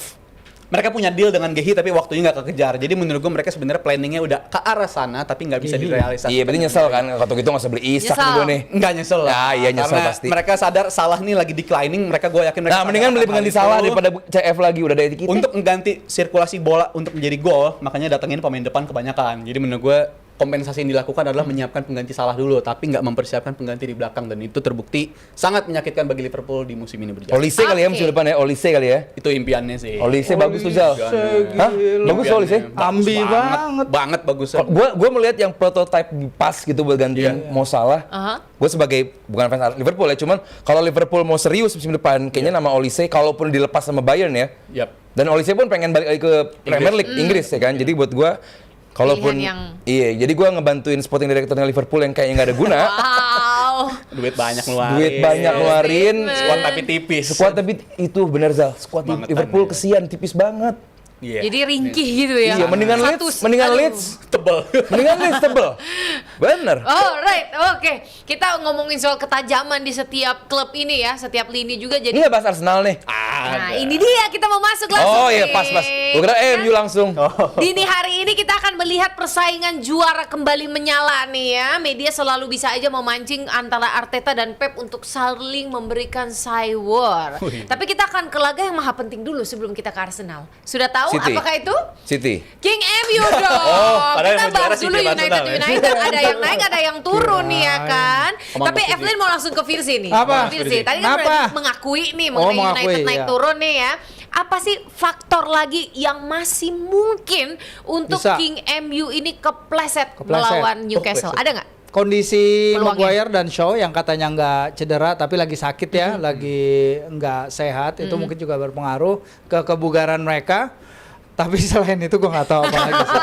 mereka punya deal dengan Gehi tapi waktunya nggak kekejar. Jadi menurut gue mereka sebenarnya planningnya udah ke arah sana tapi nggak bisa direalisasikan. Iya, berarti nyesel kan kalau gitu nggak usah beli Isak Nyesel. nih gue nih. Nggak nyesel lah. Ya, iya nyesel Karena pasti. mereka sadar salah nih lagi declining. Gue yakin mereka Nah, sadar mendingan beli akan pengganti hal salah itu. daripada CF lagi udah ada kita. Untuk mengganti sirkulasi bola untuk menjadi gol, makanya datengin pemain depan kebanyakan. Jadi menurut gue kompensasi yang dilakukan adalah menyiapkan pengganti salah dulu, tapi nggak mempersiapkan pengganti di belakang dan itu terbukti sangat menyakitkan bagi Liverpool di musim ini berjalan. Olise kali ya Oke. musim depan ya, Olise kali ya. Itu impiannya sih. Olise bagus tuh Zal. Olise, Hah? gila. Bagus tuh Olise. Ambi banget. Banget bagusnya. Gue melihat yang prototype pas gitu buat gantiin Mo Salah. Aha. Gue sebagai bukan fans Liverpool ya, cuman kalau Liverpool mau serius musim depan, kayaknya nama Olise kalaupun dilepas sama Bayern ya. Yap. Dan Olise pun pengen balik lagi ke Premier League Inggris ya kan. Jadi buat gue kalaupun Pilihan yang- iya, jadi gue ngebantuin sporting directornya Liverpool yang kayaknya nggak ada guna. Wow. Duit banyak ngeluarin. Duit banyak ngeluarin, Squad tapi tipis. Skuad tapi itu bener Zal, skuad Bangetan, Liverpool ya. kesian tipis banget. Iya. Jadi ringkih gitu ya. Iya, mendingan Status. Leeds, mendingan Aduh. Leeds, Tebel. mendingan Leeds tebel. Bener. Oh right, oke. Kita ngomongin soal ketajaman di setiap klub ini ya, setiap lini juga jadi. Ini nggak bahas Arsenal nih. Nah ini dia kita mau masuk langsung. Oh iya nih. pas. Gue kira MU langsung. Dini hari ini kita akan melihat persaingan juara kembali menyala nih ya. Media selalu bisa aja memancing antara Arteta dan Pep untuk saling memberikan war. Tapi kita akan ke laga yang maha penting dulu sebelum kita ke Arsenal. Sudah tahu City. apakah itu? City. King MU dong. padahal Kita yang mau juara bahas dulu City, United. Arsenal ya. United ada yang naik, ada yang turun nih ya kan. Kemana Tapi City? Evelyn mau langsung ke Virsi nih. Apa? Virsi. Tadi kan Kenapa? udah mengakui nih mengenai mengakui, United naik ya. turun nih ya. Apa sih faktor lagi yang masih mungkin untuk Bisa. King MU ini kepleset Kepleset. melawan Newcastle? Kepleset. Ada nggak? Kondisi Peluangnya. Maguire dan Shaw yang katanya nggak cedera tapi lagi sakit ya, lagi nggak sehat, itu mungkin juga berpengaruh ke kebugaran mereka. Tapi selain itu gue nggak tahu apa lagi sih.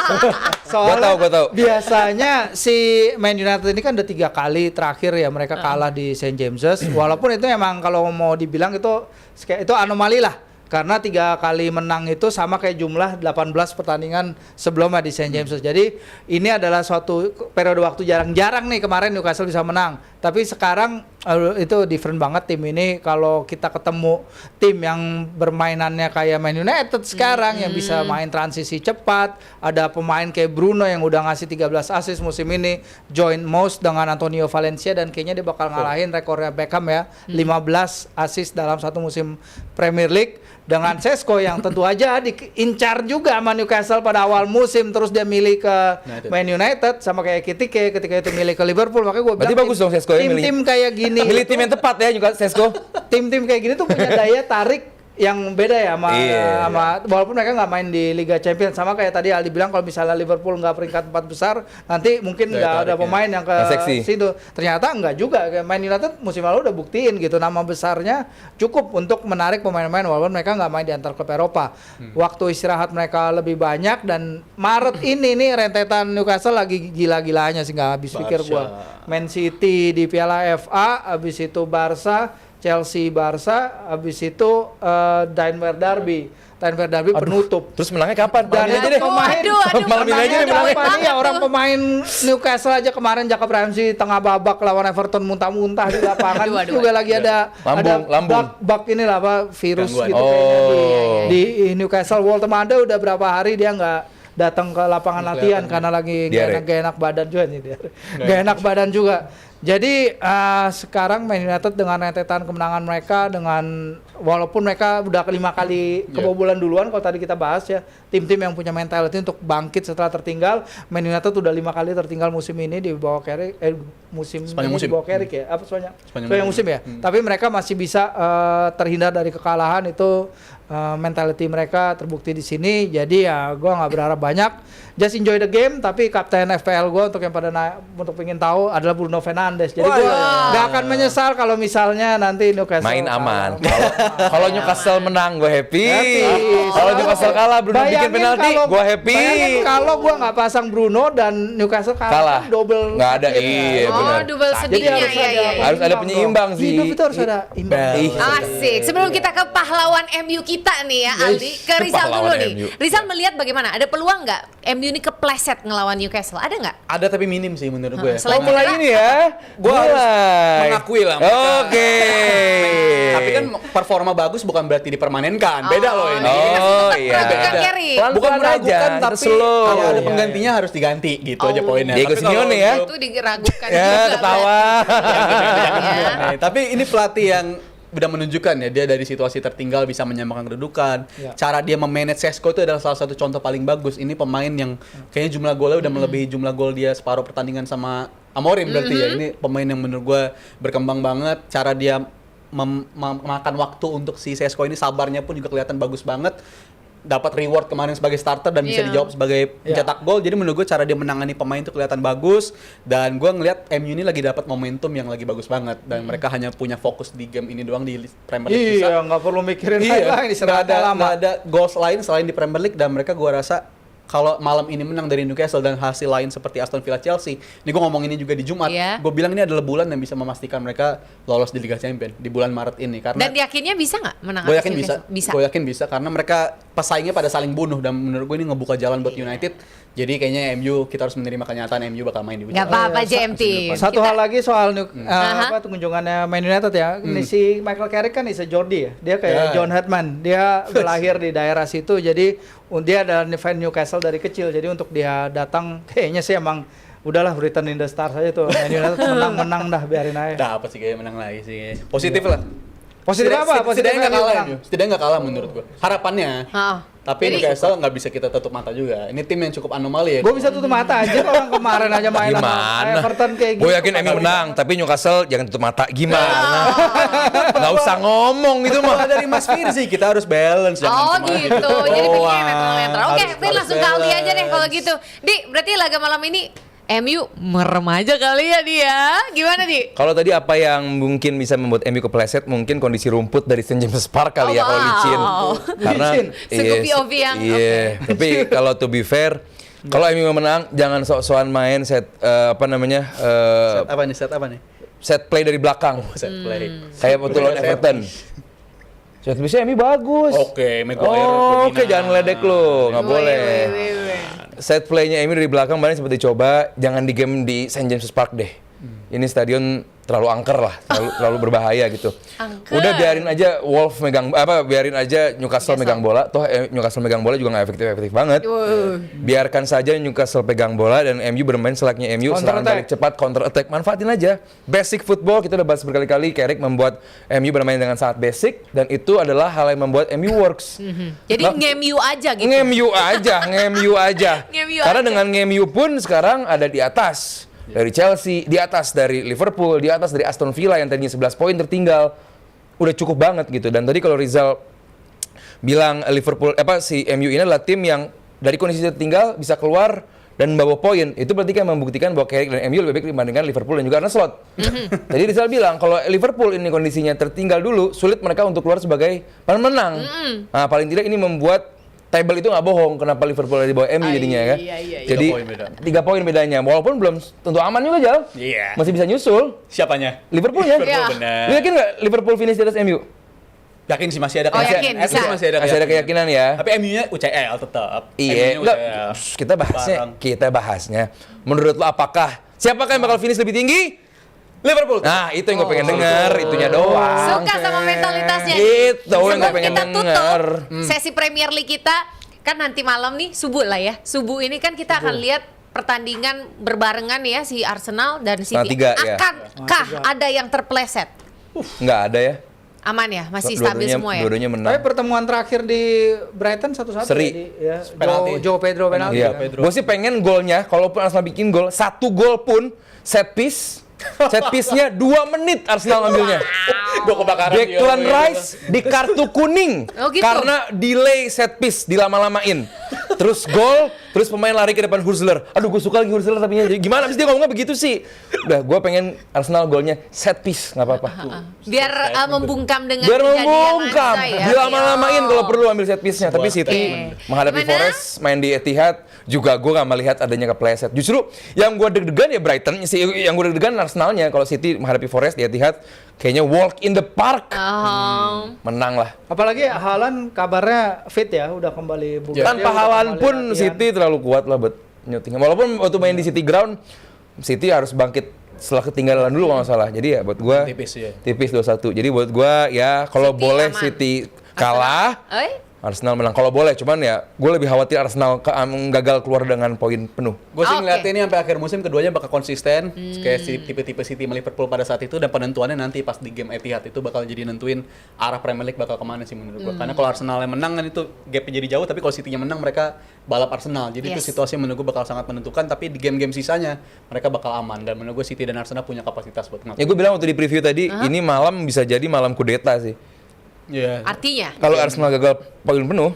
Soalnya Gua tahu. biasanya si Man United ini kan udah 3 kali terakhir ya mereka kalah di St. James's. Walaupun itu emang kalau mau dibilang itu anomali lah. Karena 3 kali menang itu sama kayak jumlah 18 pertandingan sebelumnya di St. James's. Jadi ini adalah suatu periode waktu jarang-jarang nih kemarin Newcastle bisa menang. Tapi sekarang itu different banget tim ini. Kalau kita ketemu tim yang bermainannya kayak Man United sekarang yang bisa main transisi cepat, ada pemain kayak Bruno yang udah ngasih 13 assist musim ini, join most dengan Antonio Valencia, dan kayaknya dia bakal ngalahin rekornya Beckham ya, 15 assist dalam satu musim Premier League. Dengan Sesko yang tentu aja diincar juga sama Newcastle pada awal musim, terus dia milih ke Man United sama kayak Kitike ketika itu milih ke Liverpool. Makanya gue bilang Berarti bagus dong Sesko ya tim-tim kayak gini milih tim yang tepat ya juga Sesko. tim-tim kayak gini tuh punya daya tarik yang beda ya sama walaupun mereka nggak main di Liga Champions, sama kayak tadi Aldi bilang kalau misalnya Liverpool nggak peringkat 4 besar nanti mungkin nggak ada pemain yang ke situ. Ternyata nggak juga, kayak Man United musim lalu udah buktiin gitu nama besarnya cukup untuk menarik pemain-pemain walaupun mereka nggak main di antar klub Eropa. Waktu istirahat mereka lebih banyak, dan Maret ini nih rentetan Newcastle lagi gila-gilanya sih, nggak habis pikir gua. Man City di Piala FA, habis itu Barca, Chelsea, Barca, habis itu Daimler Derby penutup. Terus menangnya kapan? Dan Malam ini aja deh. Malam ini aja deh menangnya. Ya, orang pemain Newcastle aja kemarin Jacob Ramsey tengah babak lawan Everton muntah-muntah di lapangan. Juga lagi ada lambung. bug inilah apa virus Gangguan. gitu kayaknya di Newcastle. Walter Mada udah berapa hari dia nggak datang ke lapangan latihan karena lagi gak enak badan juga nih dia. Gak enak badan juga. Jadi sekarang Man United dengan rentetan kemenangan mereka, dengan walaupun mereka udah 5 kali kebobolan duluan, kalau tadi kita bahas ya, tim-tim yang punya mentality untuk bangkit setelah tertinggal. Man United udah 5 kali tertinggal musim ini di bawah Carrick, musim di bawah Carrick ya, apa sepanjang musim ya. Tapi mereka masih bisa terhindar dari kekalahan, itu mentality mereka terbukti di sini. Jadi ya gue nggak berharap banyak. Just enjoy the game, tapi kapten FPL gue untuk yang pada untuk pengen tahu adalah Bruno Fernandes. Jadi gue nggak akan menyesal kalau misalnya nanti Newcastle main aman. Kalau Newcastle menang gue happy. Kalau Newcastle kalah Bruno bikin penalti gue happy. Bayangin kalau gue nggak pasang Bruno dan Newcastle kalah. Double. Nggak ada, iya benar. Double sedihnya ya. Harus ada penyeimbang sih. Hidup itu harus ada imbang. Asik. Sebelum kita ke pahlawan MU kita nih ya, Aldi, ke Rizal dulu nih. Rizal melihat bagaimana? Ada peluang nggak MU ini kepleset ngelawan Newcastle? Ada nggak? Ada, tapi minim sih menurut gue. Selain Mulai ini ya. Gue harus mengakui lah. Oke. Tapi kan performa bagus bukan berarti dipermanenkan. Beda loh ini. Oh iya. Meragukan Carry. Bukan meragukan, aja, tapi slow. kalau ada penggantinya harus diganti gitu aja poinnya. Diego Tapi kalau Simeone ya. Itu diragukan Ya, juga. ketawa. Nah, tapi ini pelatih yang udah menunjukkan ya, dia dari situasi tertinggal bisa menyamakan kedudukan. Cara dia memanage Sesko itu adalah salah satu contoh paling bagus. Ini pemain yang kayaknya jumlah golnya udah melebihi jumlah gol dia separuh pertandingan sama Amorim berarti ya. Ini pemain yang menurut gue berkembang banget. Cara dia memakan waktu untuk si Sesko ini, sabarnya pun juga kelihatan bagus banget. Dapat reward kemarin sebagai starter dan bisa dijawab sebagai pencetak gol. Jadi menurut gue cara dia menangani pemain itu kelihatan bagus, dan gue ngelihat MU ini lagi dapat momentum yang lagi bagus banget, dan mereka hanya punya fokus di game ini doang di Premier League. Iya, nggak perlu mikirin lain. Nggak ada goals lain selain di Premier League, dan mereka gue rasa kalau malam ini menang dari Newcastle dan hasil lain seperti Aston Villa, Chelsea, ini gue ngomong ini juga di Jumat, gue bilang ini adalah bulan yang bisa memastikan mereka lolos di Liga Champions di bulan Maret ini. Karena Dan yakinnya bisa nggak menang? Gue yakin bisa. Gue yakin bisa karena mereka pesaingnya pada saling bunuh, dan menurut gue ini ngebuka jalan buat United. Jadi kayaknya MU, kita harus menerima kenyataan MU bakal main di Nggak apa-apa JM Team. Satu hal lagi soal kunjungannya Man United ya. Ini si Michael Carrick kan isa Jordi ya. Dia kayak John Hedman. Dia lahir di daerah situ. Jadi dia ada fan Newcastle dari kecil. Jadi untuk dia datang kayaknya sih emang udahlah return in the star saja tuh. Man United menang dah, biarin aja. Nah, apa sih kayak menang lagi sih. Positif lah. Positif apa? Setidaknya nggak kalah MU. Setidaknya nggak kalah menurut gue. Harapannya. Tapi Newcastle nggak bisa kita tutup mata juga. Ini tim yang cukup anomali ya. Gue bisa tutup mata aja, orang kemarin aja main sama Everton kayak gitu. Gue yakin MU menang, tapi Newcastle jangan tutup mata. Gimana? Nggak usah ngomong itu mah. Kalau dari Mas Firzi kita harus balance. Oh gitu, jadi bikin netral. Oke, Vin langsung ke Aldi aja deh kalau gitu. Di, berarti laga malam ini MU merem aja kali ya dia. Gimana Di? Kalau tadi apa yang mungkin bisa membuat MU kepleset, mungkin kondisi rumput dari St. James Park kali ya kalau licin. Karena Suku POV yang Tapi kalau to be fair, kalau MU menang jangan sok-sokan main set Set apa nih? set play dari belakang. Set play. Kayak waktu lawan Everton. Set piece-nya MU bagus. Oke, Maguire. Oke, jangan ngeledek lu, nggak boleh. Weh. Set playnya MU dari belakang kemarin sempat dicoba, jangan di game di St. James Park deh. Ini stadion terlalu angker lah, terlalu berbahaya gitu. Angker. Udah biarin aja biarin aja Newcastle megang bola. Toh Newcastle megang bola juga nggak efektif banget. Biarkan saja Newcastle pegang bola dan MU bermain selaknya MU, serangan balik cepat, counter attack, manfaatin aja. Basic football kita udah bahas berkali-kali, Carrick membuat MU bermain dengan sangat basic dan itu adalah hal yang membuat MU works. Jadi nge-MU aja gitu. Nge-MU aja. Nge-MU Karena aja. dengan nge-MU pun sekarang ada di atas. Dari Chelsea, di atas dari Liverpool, di atas dari Aston Villa yang tadinya 11 poin tertinggal. Udah cukup banget gitu. Dan tadi kalau Rizal bilang si MU ini adalah tim yang dari kondisi tertinggal bisa keluar dan bawa poin. Itu berarti kan membuktikan bahwa Carrick dan MU lebih baik dibandingkan Liverpool dan juga Arne Slot. Tadi Rizal bilang kalau Liverpool ini kondisinya tertinggal dulu, sulit mereka untuk keluar sebagai pemenang. Nah, paling tidak ini membuat table itu nggak bohong kenapa Liverpool ada di bawah MU jadinya kan. Iya. Jadi 3 poin bedanya. Walaupun belum tentu aman juga Jal. Iya. Masih bisa nyusul. Siapanya? Liverpool ya. Iya. Benar. Lu yakin nggak Liverpool finish di atas MU? Yakin sih masih ada yakin, At least bisa. masih ada keyakinan ya. Tapi MU-nya UCL tetap. Iya. MU-nya Enggak, UCL. kita bahasnya. Menurut lo siapakah yang bakal finish lebih tinggi? Liverpool. Nah, itu yang gue pengen denger, itunya doang. Suka sama mentalitasnya. Itu yang gue Sebelum pengen kita denger. tutup sesi Premier League kita, kan nanti malam nih subuh lah ya. Subuh ini kan kita akan lihat pertandingan berbarengan ya si Arsenal dan City. Setengah 3 ya. Akankah ada yang terpleset? Nggak ada ya. Aman ya, masih stabil semua ya. Dua-duanya menang. Tapi pertemuan terakhir di Brighton 1-1 Seri. ya. Joe Pedro penalti. Iya. kan. Gue sih pengen golnya, kalaupun Arsenal bikin gol, 1 gol pun set piece. Set piece-nya 2 menit Arsenal ngambilnya. Gue kebakaran. Declan Rice di kartu kuning Oh, gitu? karena delay set piece dilama-lamain. Terus gol, terus pemain lari ke depan Hurzeler. Aduh, gue suka lagi Hurzeler tapi gimana sih dia ngomongnya begitu sih? Udah, gue pengen Arsenal golnya set piece, nggak apa-apa. Biar membungkam dengan Biar kejadian membungkam, Ansa ya. dilama-lamain Yo. kalau perlu ambil set piece-nya. Tapi Oke. City menghadapi Gimana? Forest, main di Etihad, juga gue nggak melihat adanya kepleset. Justru yang gue deg-degan ya Brighton, yang gue deg-degan Arsenalnya. Kalau City menghadapi Forest di Etihad, kayaknya walk in the park. Menang lah. Apalagi Haaland kabarnya fit ya, udah kembali bugar. Tanpa Haaland pun City terlalu kuat lah buat nyuting. Walaupun waktu main di City Ground, City harus bangkit setelah ketinggalan dulu kalau nggak salah. Jadi ya buat gua tipis 2-1. Jadi buat gua ya kalau City boleh aman. City kalah, Arsenal menang. Kalau boleh, cuman ya gue lebih khawatir Arsenal gagal keluar dengan poin penuh. Gue sih Oke. ngeliatnya ini sampai akhir musim keduanya bakal konsisten kayak si tipe-tipe City sama Liverpool pada saat itu, dan penentuannya nanti pas di game Etihad itu bakal jadi nentuin arah Premier League bakal kemana sih menurut gue. Karena kalau Arsenal yang menang kan itu gapnya jadi jauh, tapi kalau City-nya menang mereka balap Arsenal. Jadi itu Yes. situasi menurut gue bakal sangat menentukan, tapi di game-game sisanya mereka bakal aman, dan menurut gue City dan Arsenal punya kapasitas buat Ya gue bilang waktu di preview tadi, ini malam bisa jadi malam kudeta sih. Iya. Artinya Kalau Arsenal gagal poin penuh,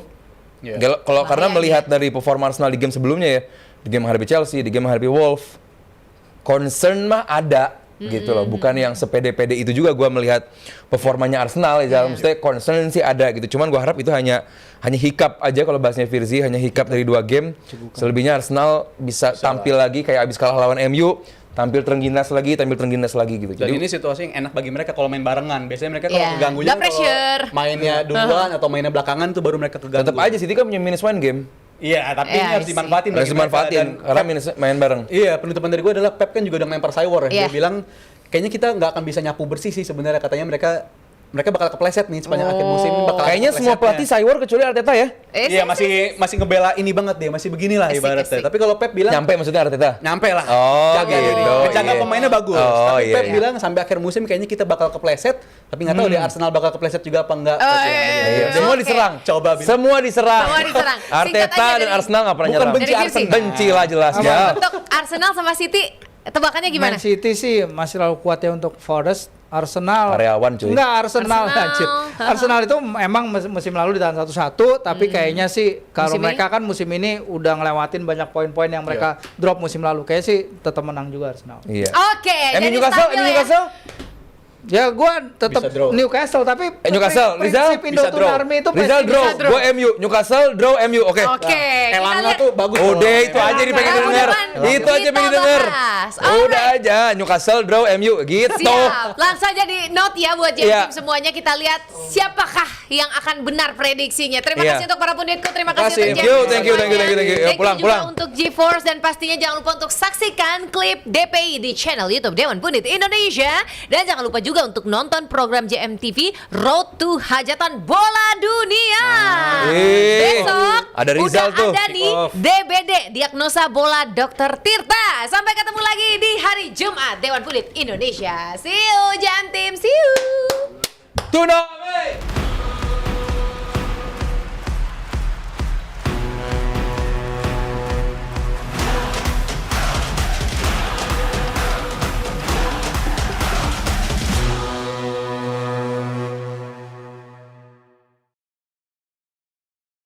Iya. kalau karena Bahaya melihat dari performa Arsenal di game sebelumnya ya, di game menghadapi Chelsea, di game menghadapi Wolves, concern mah ada gitu loh. Bukan yang sepede-pede itu juga gue melihat performanya Arsenal ya. Maksudnya concern sih ada gitu. Cuman gue harap itu hanya hiccup aja kalau bahasnya Firzi, hanya hiccup dari 2 game. Selebihnya Arsenal bisa tampil lagi kayak abis kalah lawan MU. Tampil terengginas lagi gitu. Dan ini situasi yang enak bagi mereka kalau main barengan. Biasanya mereka kalau Iya. keganggunya Nggak pressure. mainnya duluan atau mainnya belakangan tuh baru mereka keganggu. tetap aja City kan punya minus 1 game. Iya, tapi Iya, ini harus sih. dimanfaatin Harus bagi mereka. dimanfaatin Dan karena minus main bareng. iya, penutupan dari gue adalah Pep kan juga udah ngelempar Cywar ya. Iya. Dia bilang kayaknya kita nggak akan bisa nyapu bersih sih sebenarnya, katanya mereka bakal kepleset nih sepanjang akhir musim ini bakal Kayaknya semua pelatih Cywar kecuali Arteta ya. Iya, masih ngebela ini banget dia, masih beginilah Asik, ibaratnya. asik. Tapi kalau Pep bilang Nyampe maksudnya Arteta. nyampe lah. Oh, Jaga gitu. ini. Jaga Iya. pemainnya bagus. Oh, Tapi iya, Pep iya. bilang sampai akhir musim kayaknya kita bakal kepleset, tapi nggak tahu deh Arsenal bakal kepleset juga apa enggak. Iya, semua Oke. diserang. Coba, Bin. Semua diserang. Semua diserang. Singkat Arteta aja dan dari- Arsenal nggak pernah Bukan nyerang. benci Dari Arsenal. Firzi. Benci lah jelas ya. Untuk Arsenal sama City tebakannya gimana? Man City sih masih lalu kuat ya untuk Forest. Arsenal. Karyawan, cuy. Enggak, Arsenal. Arsenal. Anjir. Arsenal itu emang musim lalu ditahan 1-1, tapi kayaknya sih kalau Musim mereka kan musim ini udah ngelewatin banyak poin-poin yang mereka drop musim lalu. Kayaknya sih tetap menang juga Arsenal. Iya. Oke, MU jadi Newcastle, stabil MU ya. Newcastle. Ya gua tetap Bisa draw. Newcastle, tapi Newcastle, Rizal? prinsip Indo Bisa draw. Army itu Rizal prinsip draw, bisa gue MU, Newcastle draw MU, oke. Oke, kita Elanga lihat. tuh bagus. Udah loh. itu aja nih pengen Elanga denger. bukan. Itu aja Kita pengen denger. bahas. Udah Alright. aja Newcastle draw MU gitu. Siap, langsung aja di note ya buat Iya. tim semuanya. Kita lihat siapakah yang akan benar prediksinya. Terima Iya. kasih untuk para punditku, terima Terima kasih kasih. untuk Thank you, thank you, thank you, thank you. Thank you Pulang, juga pulang. untuk GeForce, dan pastinya jangan lupa untuk saksikan klip DPI di channel YouTube Dewan Pundit Indonesia, dan jangan lupa juga untuk nonton program JMTV Road to Hajatan Bola Dunia. Besok ada Rizal udah tuh. ada di DBD, Diagnosa Bola Dr. Tirta. Sampai ketemu lagi di hari Jumat Dewan Pundit Indonesia. See you, Jam Team. See you. Tuna.